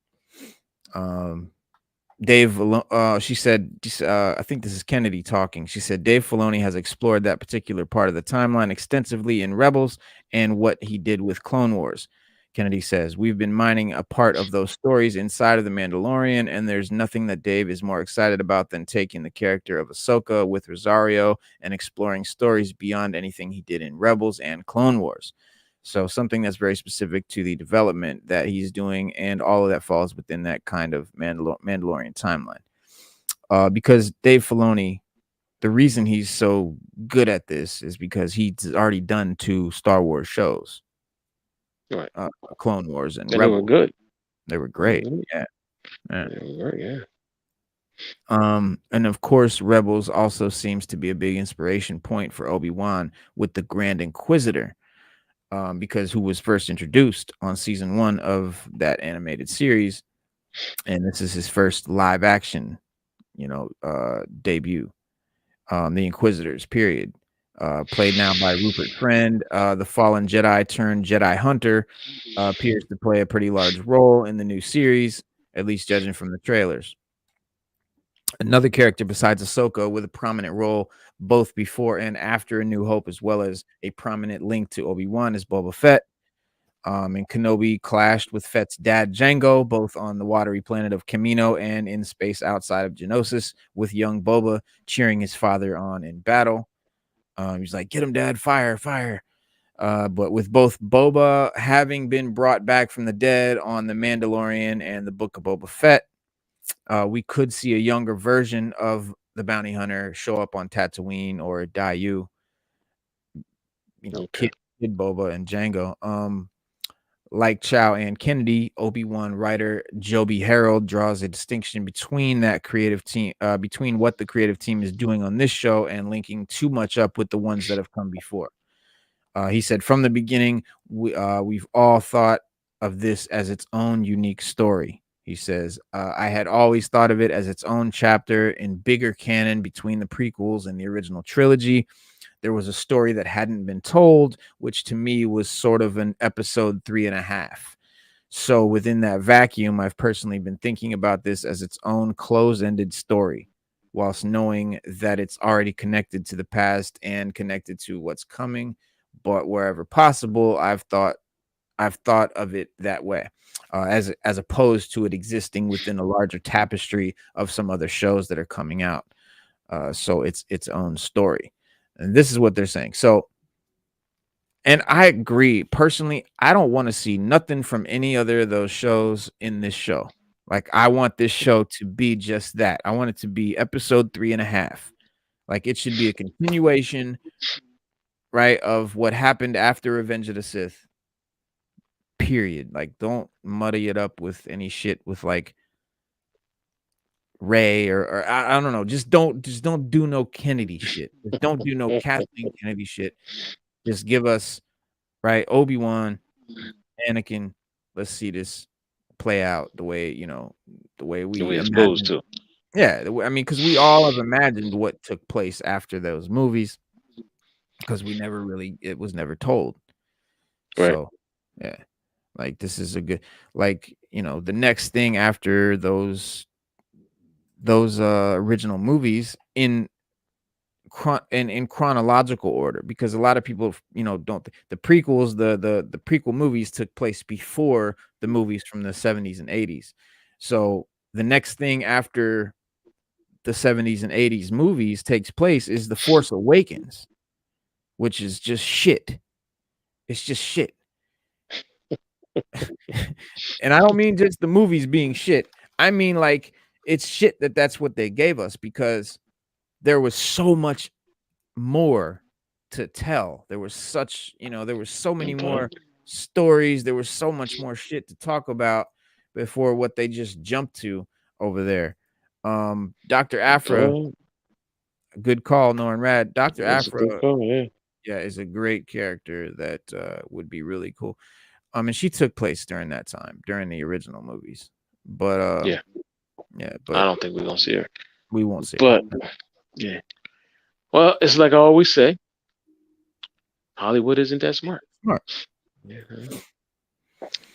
She said, I think this is Kennedy talking. She said, Dave Filoni has explored that particular part of the timeline extensively in Rebels and what he did with Clone Wars. Kennedy says, we've been mining a part of those stories inside of The Mandalorian, and there's nothing that Dave is more excited about than taking the character of Ahsoka with Rosario and exploring stories beyond anything he did in Rebels and Clone Wars. So something that's very specific to the development that he's doing, and all of that falls within that kind of Mandalorian timeline. Because Dave Filoni, the reason he's so good at this is because he's already done 2 Star Wars shows. Right. Clone Wars and Rebels. Rebels. They were good. They were great. Yeah. They were, yeah. And of course, Rebels also seems to be a big inspiration point for Obi-Wan with the Grand Inquisitor, because who was first introduced on season 1 of that animated series, and this is his first live action, debut. The Inquisitors, period. Played now by Rupert Friend, the fallen Jedi turned Jedi hunter, appears to play a pretty large role in the new series, at least judging from the trailers. Another character besides Ahsoka with a prominent role both before and after A New Hope, as well as a prominent link to Obi-Wan, is Boba Fett. And Kenobi clashed with Fett's dad, Jango, both on the watery planet of Kamino and in space outside of Geonosis, with young Boba cheering his father on in battle. He's like, get him, Dad, fire, fire. But with both Boba having been brought back from the dead on The Mandalorian and the Book of Boba Fett, we could see a younger version of the bounty hunter show up on Tatooine or Dayu. Kid Boba and Jango. Like Chow and Kennedy, Obi-Wan writer Joby Harold draws a distinction between that creative team, between what the creative team is doing on this show and linking too much up with the ones that have come before. He said, from the beginning, we've all thought of this as its own unique story. He says, I had always thought of it as its own chapter in bigger canon between the prequels and the original trilogy. There was a story that hadn't been told, which to me was sort of an episode 3.5. So within that vacuum, I've personally been thinking about this as its own close-ended story, whilst knowing that it's already connected to the past and connected to what's coming. But wherever possible, I've thought of it that way, as opposed to it existing within a larger tapestry of some other shows that are coming out. So it's its own story. And this is what they're saying. So, and I agree. Personally, I don't want to see nothing from any other of those shows in this show. Like, I want this show to be just that. I want it to be episode 3.5. Like, it should be a continuation, right, of what happened after Revenge of the Sith. Period. Like, don't muddy it up with any shit with like Ray or I don't know. Just don't do no Kennedy shit. Just don't do no Kathleen Kennedy shit. Just give us, right, Obi-Wan, Anakin. Let's see this play out the way we supposed to. Yeah, I mean, because we all have imagined what took place after those movies, because it was never told. Right. So yeah, like, this is a good, like, the next thing after those original movies in chronological order, because a lot of people don't. The prequels, the prequel movies took place before the movies from the 70s and 80s. So the next thing after the 70s and 80s movies takes place is The Force Awakens, which is just shit. It's just shit. And I don't mean just the movies being shit. I mean, like, it's shit that's what they gave us, because there was so much more to tell. There was so many more stories. There was so much more shit to talk about before what they just jumped to over there. Dr. Afra, good call, Norn Rad. Dr. Afra, yeah, is a great character that would be really cool. And she took place during that time, during the original movies. But yeah, but I don't think we're gonna see her. We won't see her. But yeah, well, it's like I always say, Hollywood isn't that smart. Mm-hmm.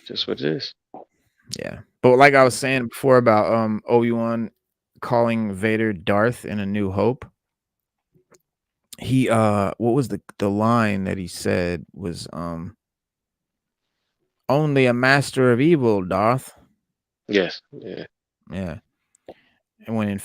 Just what it is. Yeah, but like I was saying before about Obi-Wan calling Vader Darth in A New Hope. He what was the line that he said was only a master of evil, Darth. Yes. Yeah. Yeah. And when it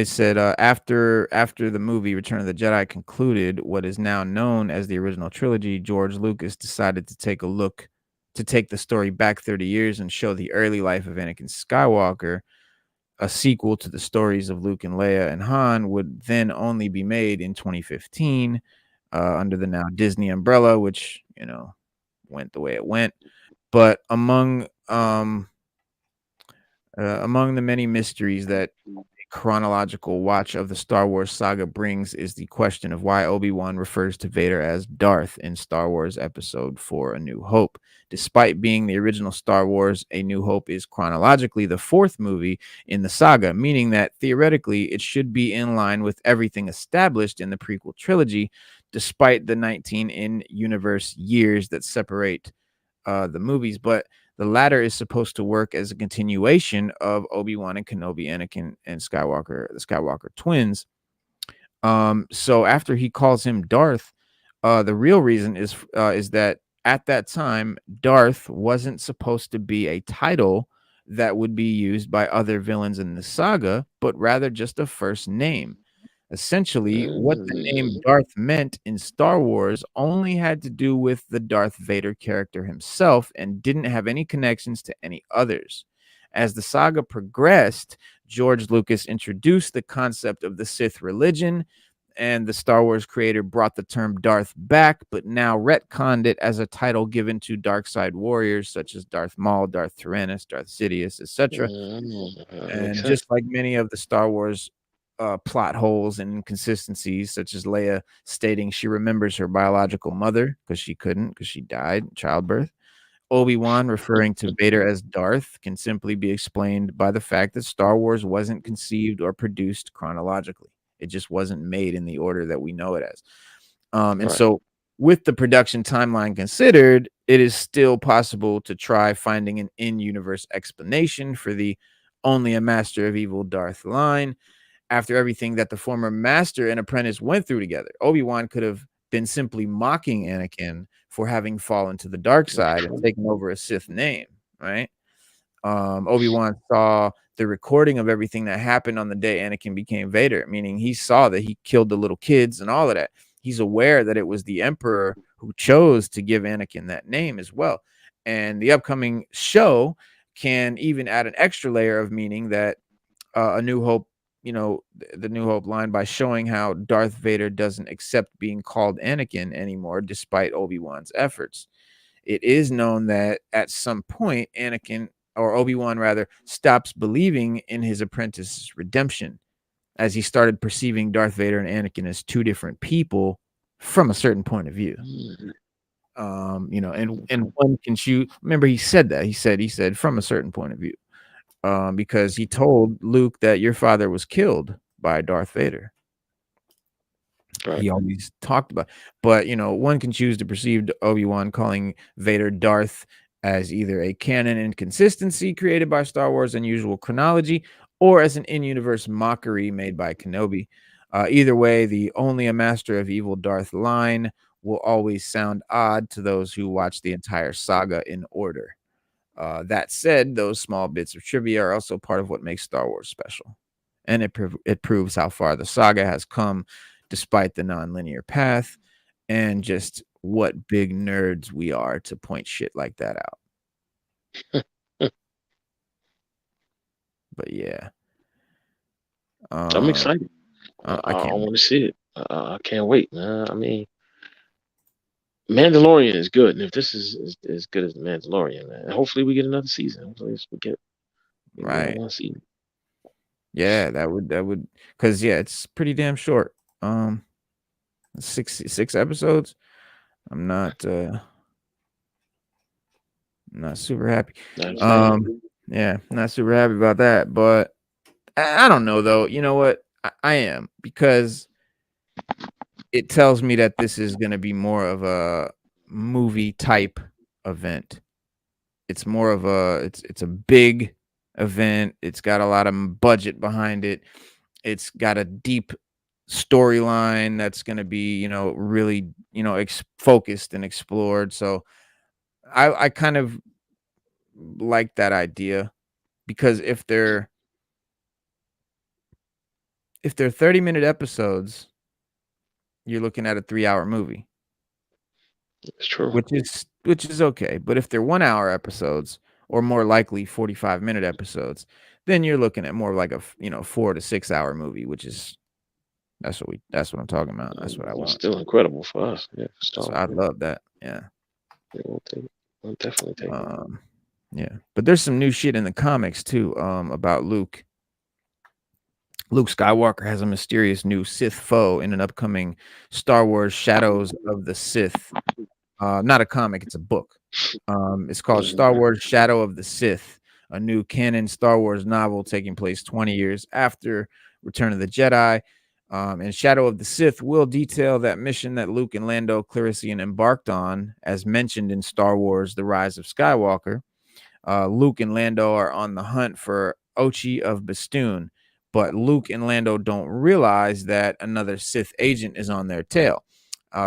said after the movie Return of the Jedi concluded what is now known as the original trilogy, George Lucas decided to take the story back 30 years and show the early life of Anakin Skywalker. A sequel to the stories of Luke and Leia and Han would then only be made in 2015 under the now Disney umbrella, which, you know, went the way it went. But among the many mysteries that a chronological watch of the Star Wars saga brings is the question of why Obi-Wan refers to Vader as Darth in Star Wars Episode 4: A New Hope. Despite being the original Star Wars, A New Hope is chronologically the fourth movie in the saga, meaning that theoretically it should be in line with everything established in the prequel trilogy, despite the 19 in-universe years that separate the movies. But the latter is supposed to work as a continuation of Obi-Wan and Kenobi, Anakin and Skywalker, the Skywalker twins. So after he calls him Darth, the real reason is that at that time, Darth wasn't supposed to be a title that would be used by other villains in the saga, but rather just a first name. Essentially, what the name Darth meant in Star Wars only had to do with the Darth Vader character himself and didn't have any connections to any others. As the saga progressed, George Lucas introduced the concept of the Sith religion, and the Star Wars creator brought the term Darth back, but now retconned it as a title given to dark side warriors such as Darth Maul, Darth Tyrannus, Darth Sidious, etc. And just like many of the Star Wars plot holes and inconsistencies, such as Leia stating she remembers her biological mother because she couldn't, because she died in childbirth. Obi-Wan referring to Vader as Darth can simply be explained by the fact that Star Wars wasn't conceived or produced chronologically. It just wasn't made in the order that we know it as. And so with the production timeline considered, it is still possible to try finding an in-universe explanation for the only a master of evil Darth line. After everything that the former master and apprentice went through together, Obi-Wan could have been simply mocking Anakin for having fallen to the dark side and taken over a Sith name, right? Obi-Wan saw the recording of everything that happened on the day Anakin became Vader, meaning he saw that he killed the little kids and all of that. He's aware that it was the Emperor who chose to give Anakin that name as well. And the upcoming show can even add an extra layer of meaning that A New Hope, you know, the New Hope line, by showing how Darth Vader doesn't accept being called Anakin anymore, despite Obi-Wan's efforts. It is known that at some point, Anakin, or Obi-Wan rather, stops believing in his apprentice's redemption, as he started perceiving Darth Vader and Anakin as two different people from a certain point of view. You know, and one can choose. Remember, he said that. He said from a certain point of view. Because he told Luke that your father was killed by Darth Vader. He always talked about, but you know, one can choose to perceive Obi-Wan calling Vader Darth as either a canon inconsistency created by Star Wars' unusual chronology, or as an in-universe mockery made by Kenobi. Either way, the only a master of evil Darth line will always sound odd to those who watch the entire saga in order. That said, those small bits of trivia are also part of what makes Star Wars special. And it proves how far the saga has come despite the non-linear path, and just what big nerds we are to point shit like that out. But yeah. I'm excited. I want to see it. I can't wait, man. I mean, Mandalorian is good, and if this is as good as the Mandalorian, man, hopefully we get another season. Hopefully we get Right. one season. Yeah, that would because yeah, it's pretty damn short. 6 episodes. I'm not super happy. Yeah, not super happy about that, but I don't know though. You know what? I am, because it tells me that this is going to be more of a movie type event. It's more of it's a big event. It's got a lot of budget behind it. It's got a deep storyline that's going to be, really, focused and explored. So I kind of like that idea, because if they're 30-minute episodes, you're looking at a 3-hour movie. It's true. Which is okay. But if they're 1-hour episodes, or more likely 45-minute episodes, then you're looking at more like a 4 to 6 hour movie, which is that's what I'm talking about. That's what I want. Still incredible for us. Yeah, so I'd love that. Yeah. We'll take it. We'll definitely take it. Yeah. But there's some new shit in the comics too, about Luke. Luke Skywalker has a mysterious new Sith foe in an upcoming Star Wars Shadows of the Sith. Not a comic, it's a book. It's called Star Wars Shadow of the Sith, a new canon Star Wars novel taking place 20 years after Return of the Jedi. And Shadow of the Sith will detail that mission that Luke and Lando Calrissian embarked on, as mentioned in Star Wars The Rise of Skywalker. Luke and Lando are on the hunt for Ochi of Bestoon, but Luke and Lando don't realize that another Sith agent is on their tail.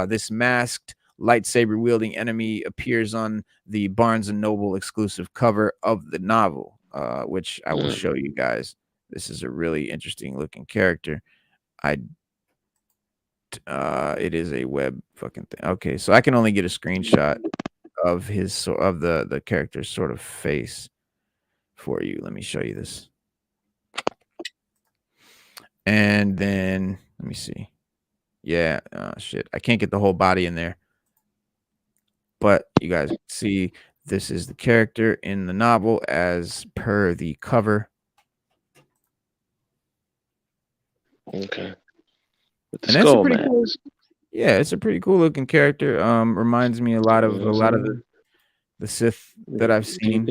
This masked, lightsaber-wielding enemy appears on the Barnes & Noble exclusive cover of the novel, which I will show you guys. This is a really interesting-looking character. It is a web fucking thing. Okay, so I can only get a screenshot of the character's sort of face for you. Let me show you this. And then let me see. Yeah, shit. I can't get the whole body in there. But you guys see, this is the character in the novel as per the cover. Okay. And that's a pretty cool. Yeah, it's a pretty cool looking character. Reminds me a lot of the Sith that I've seen.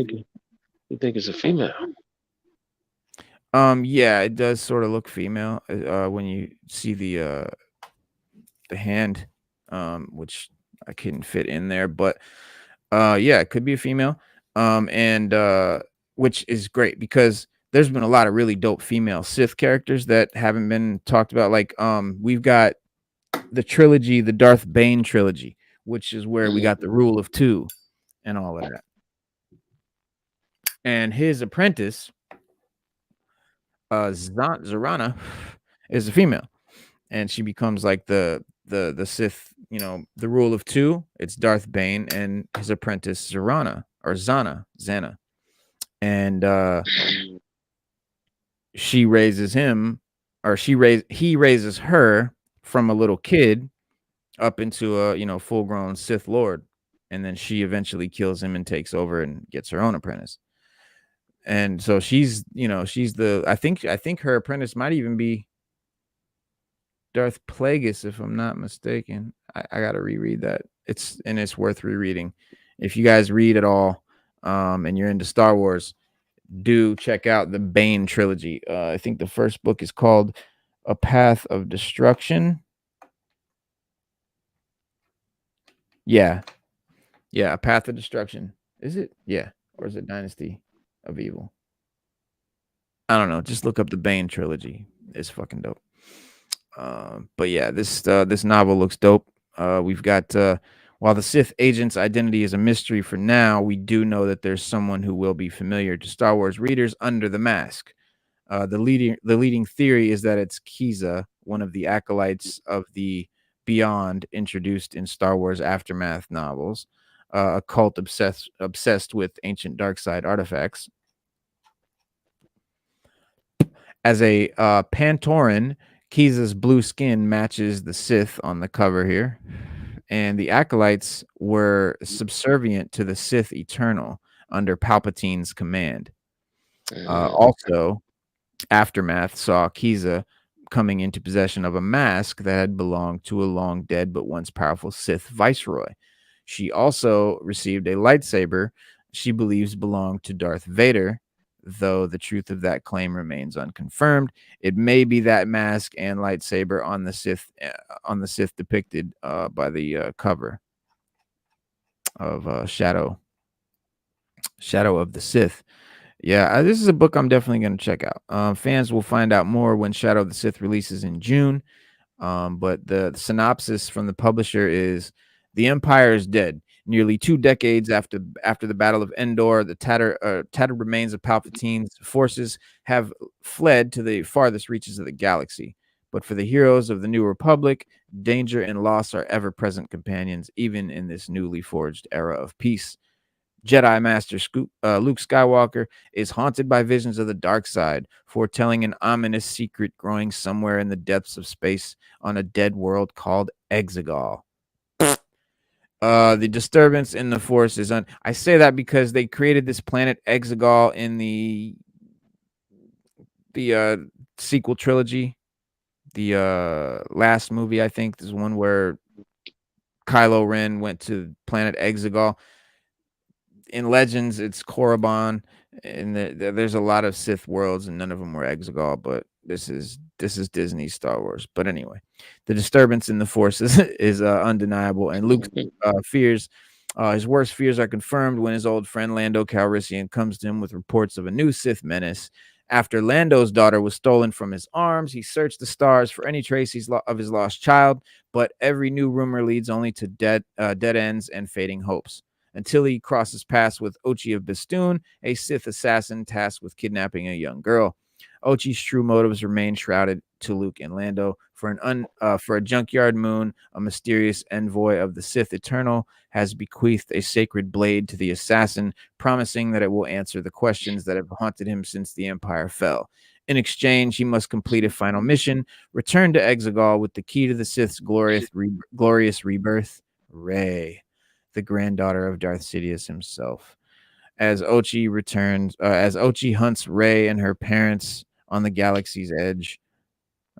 You think it's a female? Yeah, it does sort of look female when you see the hand, which I couldn't fit in there, but yeah, it could be a female. And which is great, because there's been a lot of really dope female Sith characters that haven't been talked about. Like we've got the trilogy, the Darth Bane trilogy, which is where we got the Rule of Two and all of that. And his apprentice, Zorana, is a female, and she becomes like the Sith, the Rule of Two. It's Darth Bane and his apprentice Zorana, or Zana, and he raises her from a little kid up into a full-grown Sith Lord, and then she eventually kills him and takes over and gets her own apprentice. And so she's the I think her apprentice might even be Darth Plagueis, if I'm not mistaken. I gotta reread that. It's worth rereading. If you guys read at all, and you're into Star Wars, do check out the Bane trilogy. I think the first book is called A Path of Destruction. Yeah, A Path of Destruction. Is it? Yeah, or is it Dynasty of Evil? I don't know. Just look up the Bane trilogy. It's fucking dope. But yeah, this novel looks dope. We've got while the Sith agent's identity is a mystery for now, we do know that there's someone who will be familiar to Star Wars readers under the mask. The leading theory is that it's Kiza, one of the acolytes of the Beyond introduced in Star Wars Aftermath novels, a cult obsessed with ancient dark side artifacts. As a Pantoran, Kiza's blue skin matches the Sith on the cover here. and the acolytes were subservient to the Sith Eternal under Palpatine's command. Also, Aftermath saw Kiza coming into possession of a mask that had belonged to a long dead but once powerful Sith viceroy. She also received a lightsaber she believes belonged to Darth Vader, though the truth of that claim remains unconfirmed. It may be that mask and lightsaber on the Sith depicted by the cover of Shadow of the Sith. Yeah, this is a book I'm definitely going to check out. Fans will find out more when Shadow of the Sith releases in June. But the synopsis from the publisher is: the Empire is dead. Nearly 2 decades after the Battle of Endor, the tattered remains of Palpatine's forces have fled to the farthest reaches of the galaxy. But for the heroes of the New Republic, danger and loss are ever-present companions, even in this newly forged era of peace. Jedi Master Luke Skywalker is haunted by visions of the dark side, foretelling an ominous secret growing somewhere in the depths of space on a dead world called Exegol. The disturbance in the Force is I say that because they created this planet Exegol in the sequel trilogy. The last movie, I think, is one where Kylo Ren went to planet Exegol. In Legends, it's Korriban, and there's a lot of Sith worlds, and none of them were Exegol. But this is Disney's Star Wars. But anyway, the disturbance in the Force is undeniable, and Luke's fears, his worst fears, are confirmed when his old friend Lando Calrissian comes to him with reports of a new Sith menace. After Lando's daughter was stolen from his arms, he searched the stars for any traces of his lost child, but every new rumor leads only to dead ends and fading hopes, until he crosses paths with Ochi of Bestoon, a Sith assassin tasked with kidnapping a young girl. Ochi's true motives remain shrouded to Luke and Lando. For a junkyard moon, a mysterious envoy of the Sith Eternal has bequeathed a sacred blade to the assassin, promising that it will answer the questions that have haunted him since the Empire fell. In exchange, he must complete a final mission, return to Exegol with the key to the Sith's glorious rebirth, Rey, the granddaughter of Darth Sidious himself. As Ochi hunts Rey and her parents on the galaxy's edge,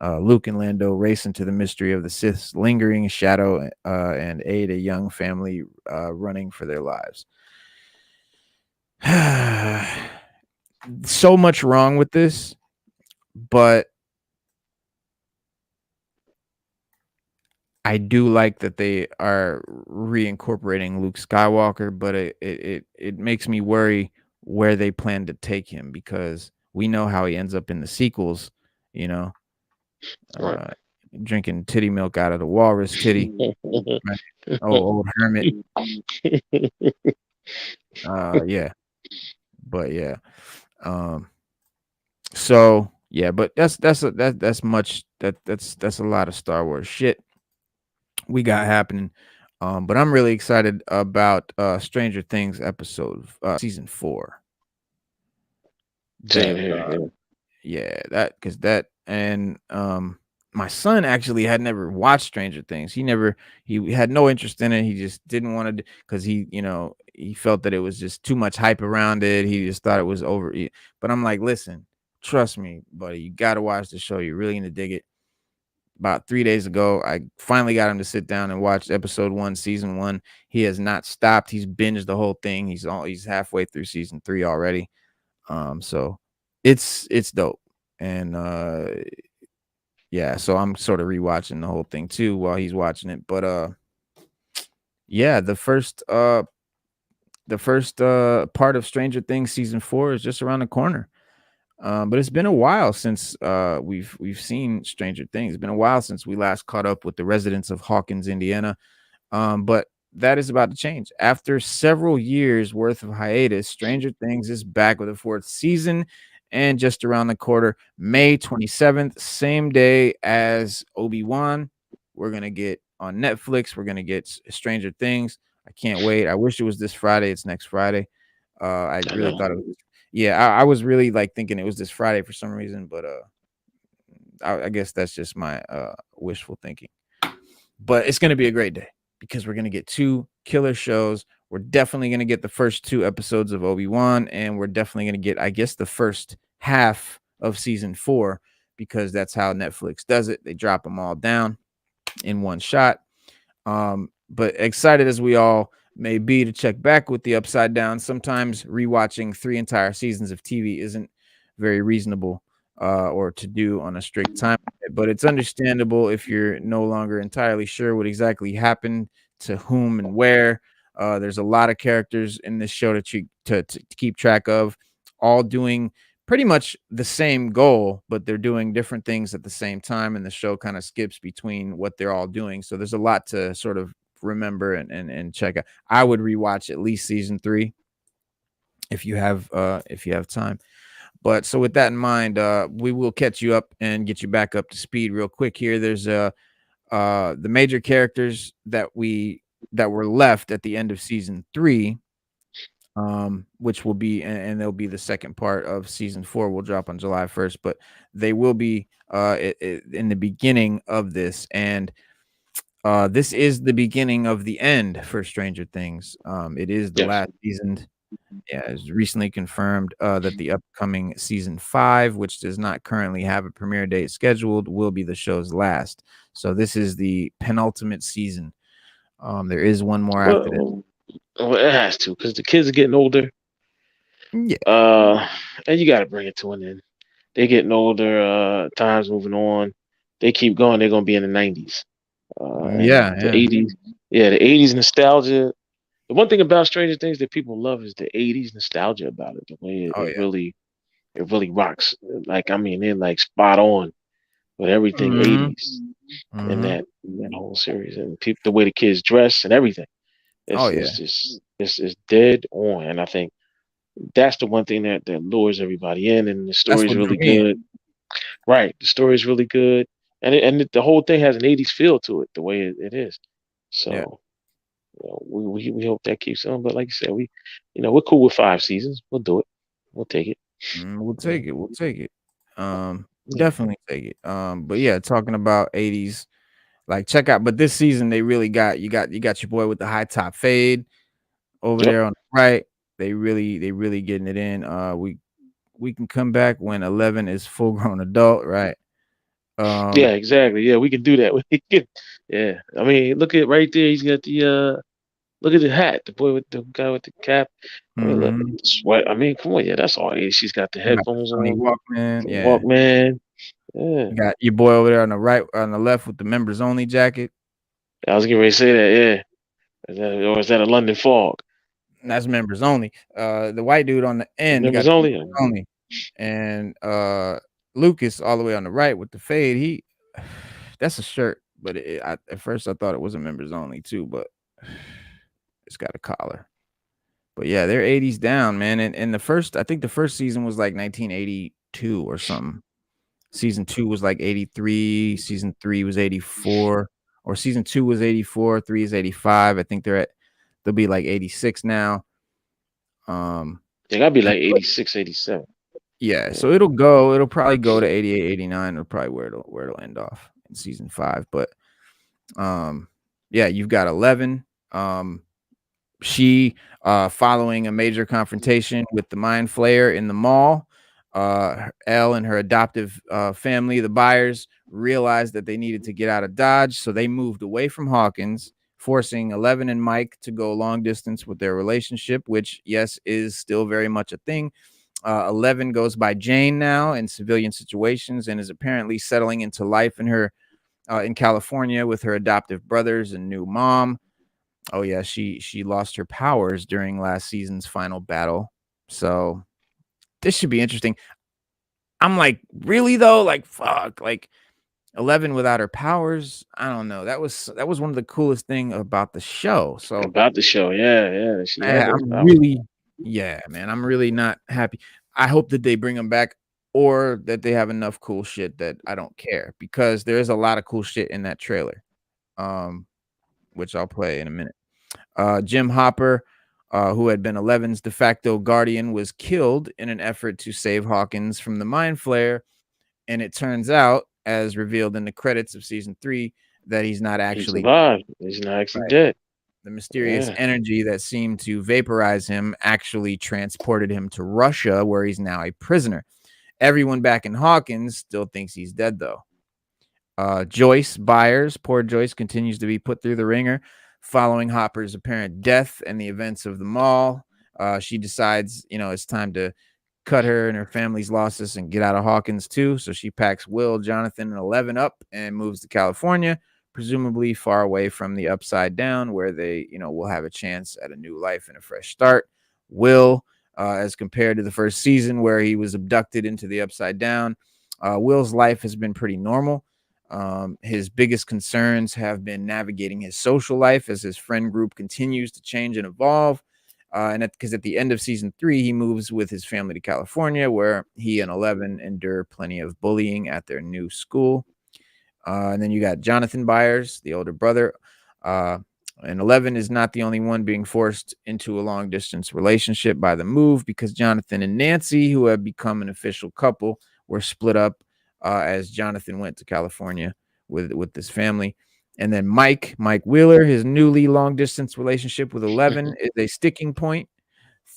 Luke and Lando race into the mystery of the Sith's lingering shadow and aid a young family running for their lives. So much wrong with this, but I do like that they are reincorporating Luke Skywalker, but it makes me worry where they plan to take him, because we know how he ends up in the sequels, drinking titty milk out of the walrus titty. Right? Old hermit. Yeah. But yeah. So yeah, but that's a lot of Star Wars shit we got happening. But I'm really excited about Stranger Things episode season 4. Same here. My son actually had never watched Stranger Things. He had no interest in it. He just didn't want to, because he felt that it was just too much hype around it. He just thought it was over. But I'm like, listen, trust me, buddy, you got to watch the show. You're really going to dig it. About 3 days ago, I finally got him to sit down and watch episode 1, season 1. He has not stopped. He's binged the whole thing. He's halfway through season 3 already. So it's dope. And yeah, so I'm sort of rewatching the whole thing too while he's watching it. But yeah, the first part of Stranger Things season 4 is just around the corner. But it's been a while since we've seen Stranger Things. It's been a while since we last caught up with the residents of Hawkins, Indiana. But that is about to change. After several years worth of hiatus, Stranger Things is back with a 4th season, and just around the corner, May 27th, same day as Obi-Wan, we're gonna get on Netflix. We're gonna get Stranger Things. I can't wait. I wish it was this Friday. It's next Friday. I really thought it was. Yeah, I was really thinking it was this Friday for some reason, but I guess that's just my wishful thinking. But it's gonna be a great day. because we're going to get 2 killer shows. We're definitely going to get the first 2 episodes of Obi-Wan, and we're definitely going to get, I guess, the first half of season 4, because that's how Netflix does it. They drop them all down in one shot. But excited as we all may be to check back with the Upside Down, sometimes rewatching 3 entire seasons of TV isn't very reasonable or to do on a strict time. But it's understandable if you're no longer entirely sure what exactly happened to whom and where. There's a lot of characters in this show to keep track of, all doing pretty much the same goal, but they're doing different things at the same time, and the show kind of skips between what they're all doing. So there's a lot to sort of remember and check out. I would rewatch at least season 3 if you have time. But so with that in mind, we will catch you up and get you back up to speed real quick here. There's the major characters that were left at the end of season 3, which will be, and they'll be the second part of season 4, will drop on July 1st, but they will be in the beginning of this. And this is the beginning of the end for Stranger Things. It is the last season. Yeah, it's recently confirmed that the upcoming season 5, which does not currently have a premiere date scheduled, will be the show's last. So this is the penultimate season. There is one more after that. Well, it has to, because the kids are getting older. Yeah. And you got to bring it to an end. They're getting older. Time's moving on. They keep going. They're gonna be in the 90s. The 80s. Yeah, the 80s nostalgia. The one thing about Stranger Things that people love is the 80s nostalgia about it. The way it really rocks. Like, I mean, they're like spot on with everything 80s in that whole series, and the way the kids dress and everything. It's just dead on, and I think that's the one thing that lures everybody in, and the story's really good. Right, the story's really good, and the whole thing has an 80s feel to it, the way it is. So we hope that keeps on. But like you said, we're cool with 5 seasons. We'll do it. We'll take it. We'll take it. We'll take it. Definitely take it. But yeah, talking about 80s, like check out. But this season they really got you got your boy with the high top fade over there on the right. They really getting it in. We can come back when 11 is full grown adult, right? Yeah, exactly. Yeah, we can do that. Yeah, I mean, look at right there. He's got the look at the hat. The guy with the cap. I mean, look, the sweat. I mean, come on, yeah, that's all. She's got the headphones on. Walkman, Walkman. Yeah. You got your boy over there on the right, on the left with the members only jacket. I was getting ready to say that. Yeah, is that a London fog? That's members only. The white dude on the end, members only. And Lucas all the way on the right with the fade. That's a shirt, but at first I thought it wasn't members only too, but it's got a collar. But yeah, they're 80s down, man. And I think the first season was like 1982 or something. Season 2 was like 83. Season 3 was 84, or season 2 was 84. 3 is 85. I think they'll be like 86 now. They gotta be like 86, 87. Yeah, so it'll probably go to 88, 89. It'll probably where it'll end off in season 5. But yeah, you've got 11. She following a major confrontation with the Mind Flayer in the mall. Elle and her adoptive family, the Byers, realized that they needed to get out of Dodge, so they moved away from Hawkins, forcing 11 and Mike to go long distance with their relationship, which, yes, is still very much a thing. 11 goes by Jane now in civilian situations and is apparently settling into life in California with her adoptive brothers and new mom. Oh yeah, she lost her powers during last season's final battle, so this should be interesting. I'm like, really though? Like, fuck, like 11 without her powers. I don't know. That was one of the coolest thing about the show. So about the show, yeah. I'm really not happy. I hope that they bring them back, or that they have enough cool shit that I don't care, because there is a lot of cool shit in that trailer, which I'll play in a minute. Jim Hopper, who had been 11's de facto guardian, was killed in an effort to save Hawkins from the Mind Flayer. And it turns out, as revealed in the credits of season 3, that he's not He actually survived. He's not actually dead. The mysterious Yeah. energy that seemed to vaporize him actually transported him to Russia, where he's now a prisoner. Everyone back in Hawkins still thinks he's dead, though. Joyce Byers, poor Joyce, continues to be put through the ringer following Hopper's apparent death and the events of the mall. She decides, it's time to cut her and her family's losses and get out of Hawkins too. So she packs Will, Jonathan, and 11 up and moves to California, presumably far away from the Upside Down, where they, will have a chance at a new life and a fresh start. Will, as compared to the first season where he was abducted into the Upside Down, Will's life has been pretty normal. His biggest concerns have been navigating his social life as his friend group continues to change and evolve. Because at the end of season 3, he moves with his family to California, where he and 11 endure plenty of bullying at their new school. And then you got Jonathan Byers, the older brother. And 11 is not the only one being forced into a long-distance relationship by the move, because Jonathan and Nancy, who have become an official couple, were split up as Jonathan went to California with this family. And then Mike Wheeler, his newly long-distance relationship with 11 is a sticking point.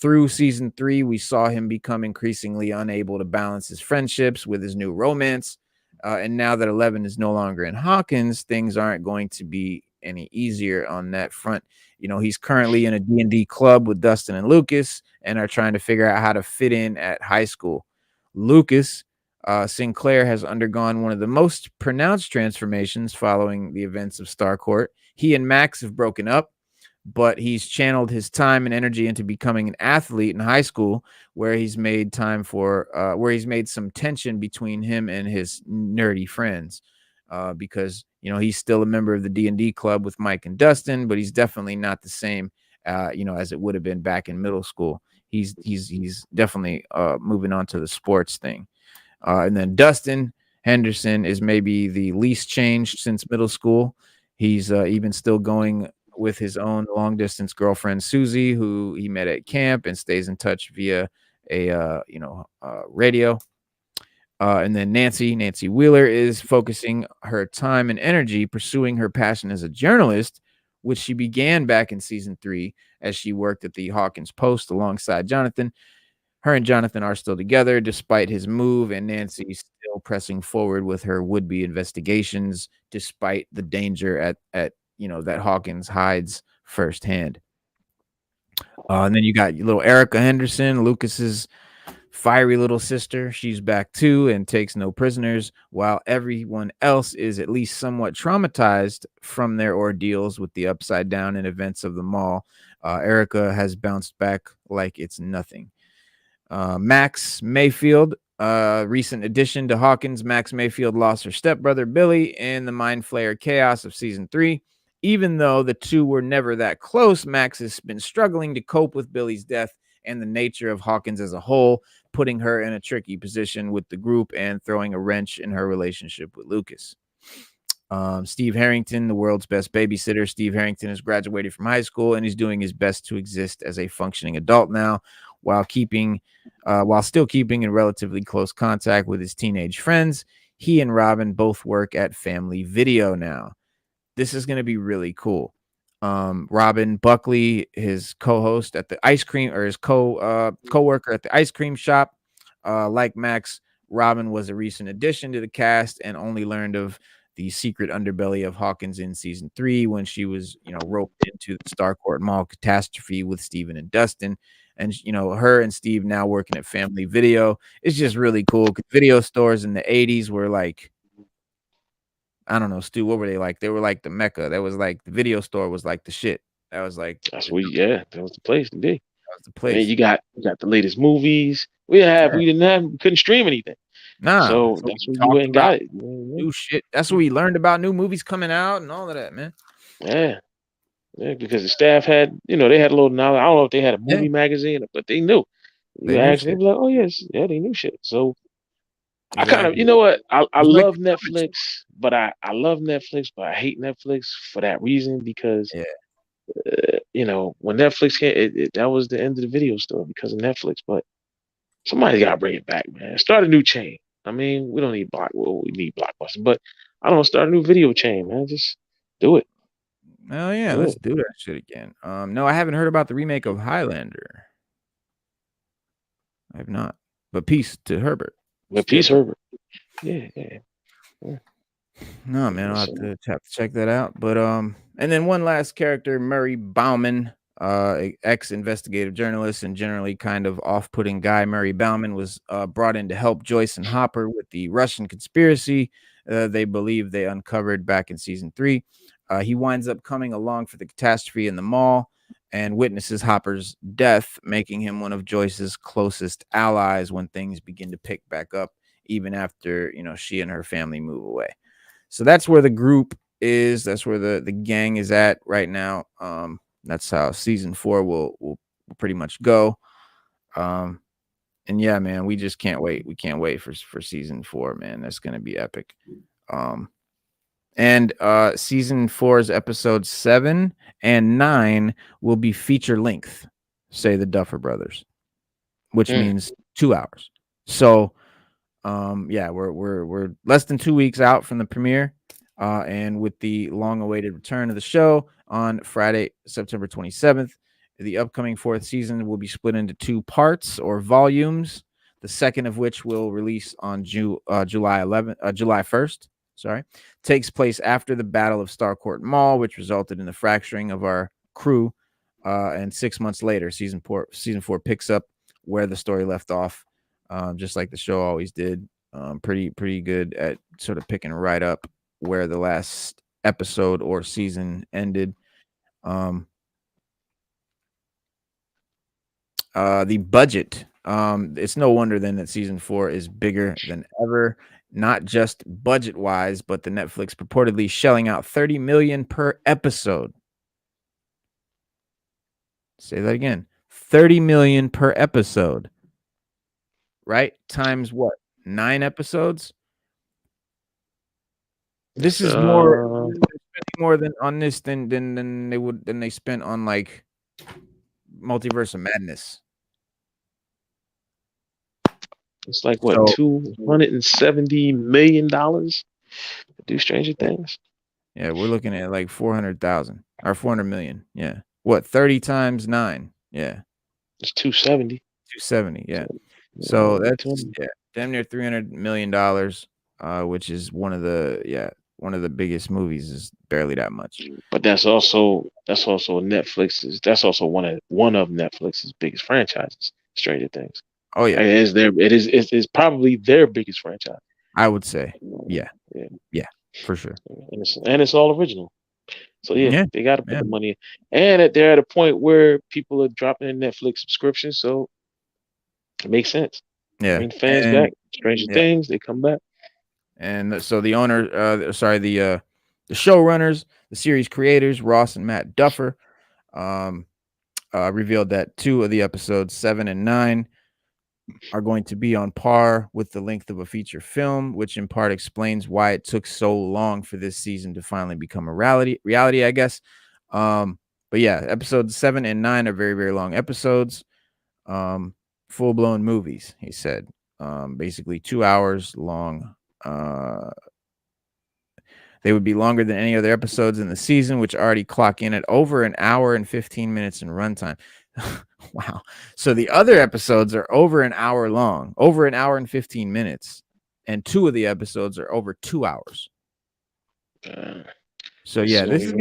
Through season 3, we saw him become increasingly unable to balance his friendships with his new romance. And now that 11 is no longer in Hawkins, things aren't going to be any easier on that front. He's currently in a D&D club with Dustin and Lucas and are trying to figure out how to fit in at high school. Lucas Sinclair has undergone one of the most pronounced transformations following the events of Starcourt. He and Max have broken up, but he's channeled his time and energy into becoming an athlete in high school, where he's made some tension between him and his nerdy friends, because he's still a member of the D&D club with Mike and Dustin, but he's definitely not the same as it would have been back in middle school. He's definitely moving on to the sports thing. And then Dustin Henderson is maybe the least changed since middle school. He's even still going with his own long-distance girlfriend, Susie, who he met at camp and stays in touch via a radio. And then Nancy Wheeler is focusing her time and energy pursuing her passion as a journalist, which she began back in season 3 as she worked at the Hawkins Post alongside Jonathan. Her and Jonathan are still together despite his move, and Nancy's still pressing forward with her would-be investigations despite the danger at that Hawkins hides firsthand. And then you got little Erica Henderson, Lucas's fiery little sister. She's back too and takes no prisoners, while everyone else is at least somewhat traumatized from their ordeals with the Upside Down and events of the mall. Erica has bounced back like it's nothing. Max Mayfield, recent addition to Hawkins. Max Mayfield lost her stepbrother Billy in the Mind Flayer chaos of season 3. Even though the two were never that close, Max has been struggling to cope with Billy's death and the nature of Hawkins as a whole, putting her in a tricky position with the group and throwing a wrench in her relationship with Lucas. Steve Harrington, the world's best babysitter. Steve Harrington has graduated from high school and he's doing his best to exist as a functioning adult now, while still keeping in relatively close contact with his teenage friends. He and Robin both work at Family Video now. This is going to be really cool. Robin Buckley, his co-host at the ice cream, or his co-worker at the ice cream shop. Like Max, Robin was a recent addition to the cast and only learned of the secret underbelly of Hawkins in season 3 when she was, roped into the Starcourt Mall catastrophe with Steven and Dustin. And, her and Steve now working at Family Video. It's just really cool. Video stores in the 80s were like, I don't know, Stu, what were they like? They were like the Mecca. That was like, the video store was like the shit. That was like, that was the place to be. That was the place. I mean, you got the latest movies. We couldn't stream anything. Nah. So that's when you went and got it. New shit. That's what we learned about new movies coming out and all of that, man. Yeah. Yeah, because the staff had, they had a little knowledge. I don't know if they had a movie magazine, but they knew. They'd be like, oh yes, yeah, they knew shit. So I kind of, I love Netflix, but I love Netflix, but I hate Netflix for that reason, because when Netflix came, that was the end of the video store because of Netflix. But somebody got to bring it back, man. Start a new chain. I mean, we don't need we need Blockbuster, but I don't know, start a new video chain, man. Just do it. Oh yeah, let's do that shit again. No, I haven't heard about the remake of Highlander. I have not. But peace to Herbert. But peace, Herbert. Yeah. No, man, I'll have to check that out. But and then one last character, Murray Bauman, ex-investigative journalist and generally kind of off-putting guy. Murray Bauman was brought in to help Joyce and Hopper with the Russian conspiracy they believe they uncovered back in season 3. He winds up coming along for the catastrophe in the mall and witnesses Hopper's death, making him one of Joyce's closest allies when things begin to pick back up, even after, you know, she and her family move away. So that's where the group is. That's where the gang is at right now. That's how season 4 will pretty much go. And yeah, man, we just can't wait. We can't wait for season 4, man. That's gonna be epic. And season 4's episodes 7 and 9 will be feature length, say the Duffer Brothers, which means 2 hours. So yeah, we're less than 2 weeks out from the premiere, and with the long-awaited return of the show on Friday, September 27th, the upcoming 4th season will be split into 2 parts or volumes. The second of which will release on July 1st. Sorry, takes place after the Battle of Starcourt Mall, which resulted in the fracturing of our crew. And 6 months later, season 4 picks up where the story left off. Just like the show always did. Pretty good at sort of picking right up where the last episode or season ended. The budget. It's no wonder then that season 4 is bigger than ever, not just budget wise, but the Netflix purportedly shelling out $30 million per episode. Say that again. $30 million per episode. Right? Times what? 9 episodes? This is more than on this than they spent on like Multiverse of Madness. It's like what, $270 million to do Stranger Things? Yeah, we're looking at like 400,000 or 400 million. Yeah. What, 30 times 9? Yeah. It's 270. 270, yeah. So that's damn near $300 million, which is one of the biggest movies. Is barely that much. But that's also Netflix's. That's also one of Netflix's biggest franchises, Stranger Things. Oh yeah, it's probably their biggest franchise. I would say, yeah, for sure. And it's all original. So they got to put the money in. And they're at a point where people are dropping their Netflix subscriptions, so it makes sense. Yeah, bring fans back. Stranger Things, they come back. And so the the showrunners, the series creators, Ross and Matt Duffer, revealed that 2 of the episodes, 7 and 9, are going to be on par with the length of a feature film, which in part explains why it took so long for this season to finally become a reality, I guess. But yeah, episodes 7 and 9 are very, very long episodes. Full-blown movies, he said. Basically 2 hours long. They would be longer than any other episodes in the season, which already clock in at over an hour and 15 minutes in runtime. Wow. So the other episodes are over an hour long, over an hour and 15 minutes. And 2 of the episodes are over 2 hours. So yeah, this is we're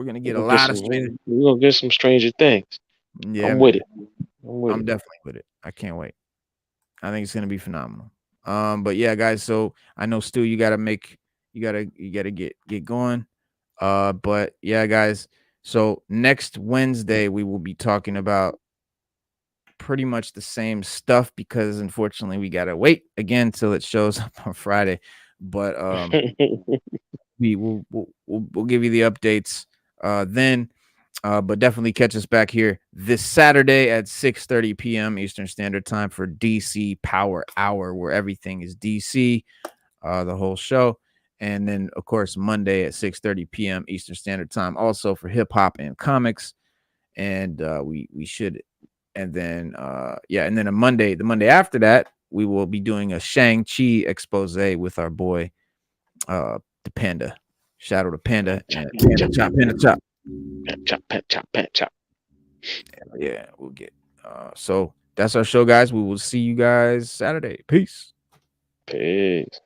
gonna get a lot of Stranger. We're gonna get some Stranger Things. Yeah, I'm with it. I'm definitely with it. I can't wait. I think it's gonna be phenomenal. But yeah, guys. So I know Stu, you gotta get going. But yeah, guys. So next Wednesday we will be talking about pretty much the same stuff because unfortunately we gotta wait again till it shows up on Friday. But we'll give you the updates then. But definitely catch us back here this Saturday at 6:30 p.m. Eastern Standard Time for DC Power Hour, where everything is DC, the whole show. And then, of course, Monday at 6:30 p.m. Eastern Standard Time, also for hip hop and comics. And we should, and then and then the Monday after that, we will be doing a Shang-Chi expose with our boy the panda, Shadow the Panda, and Panda Chop. Chop. Yeah, we'll get. So that's our show, guys. We will see you guys Saturday. Peace. Peace.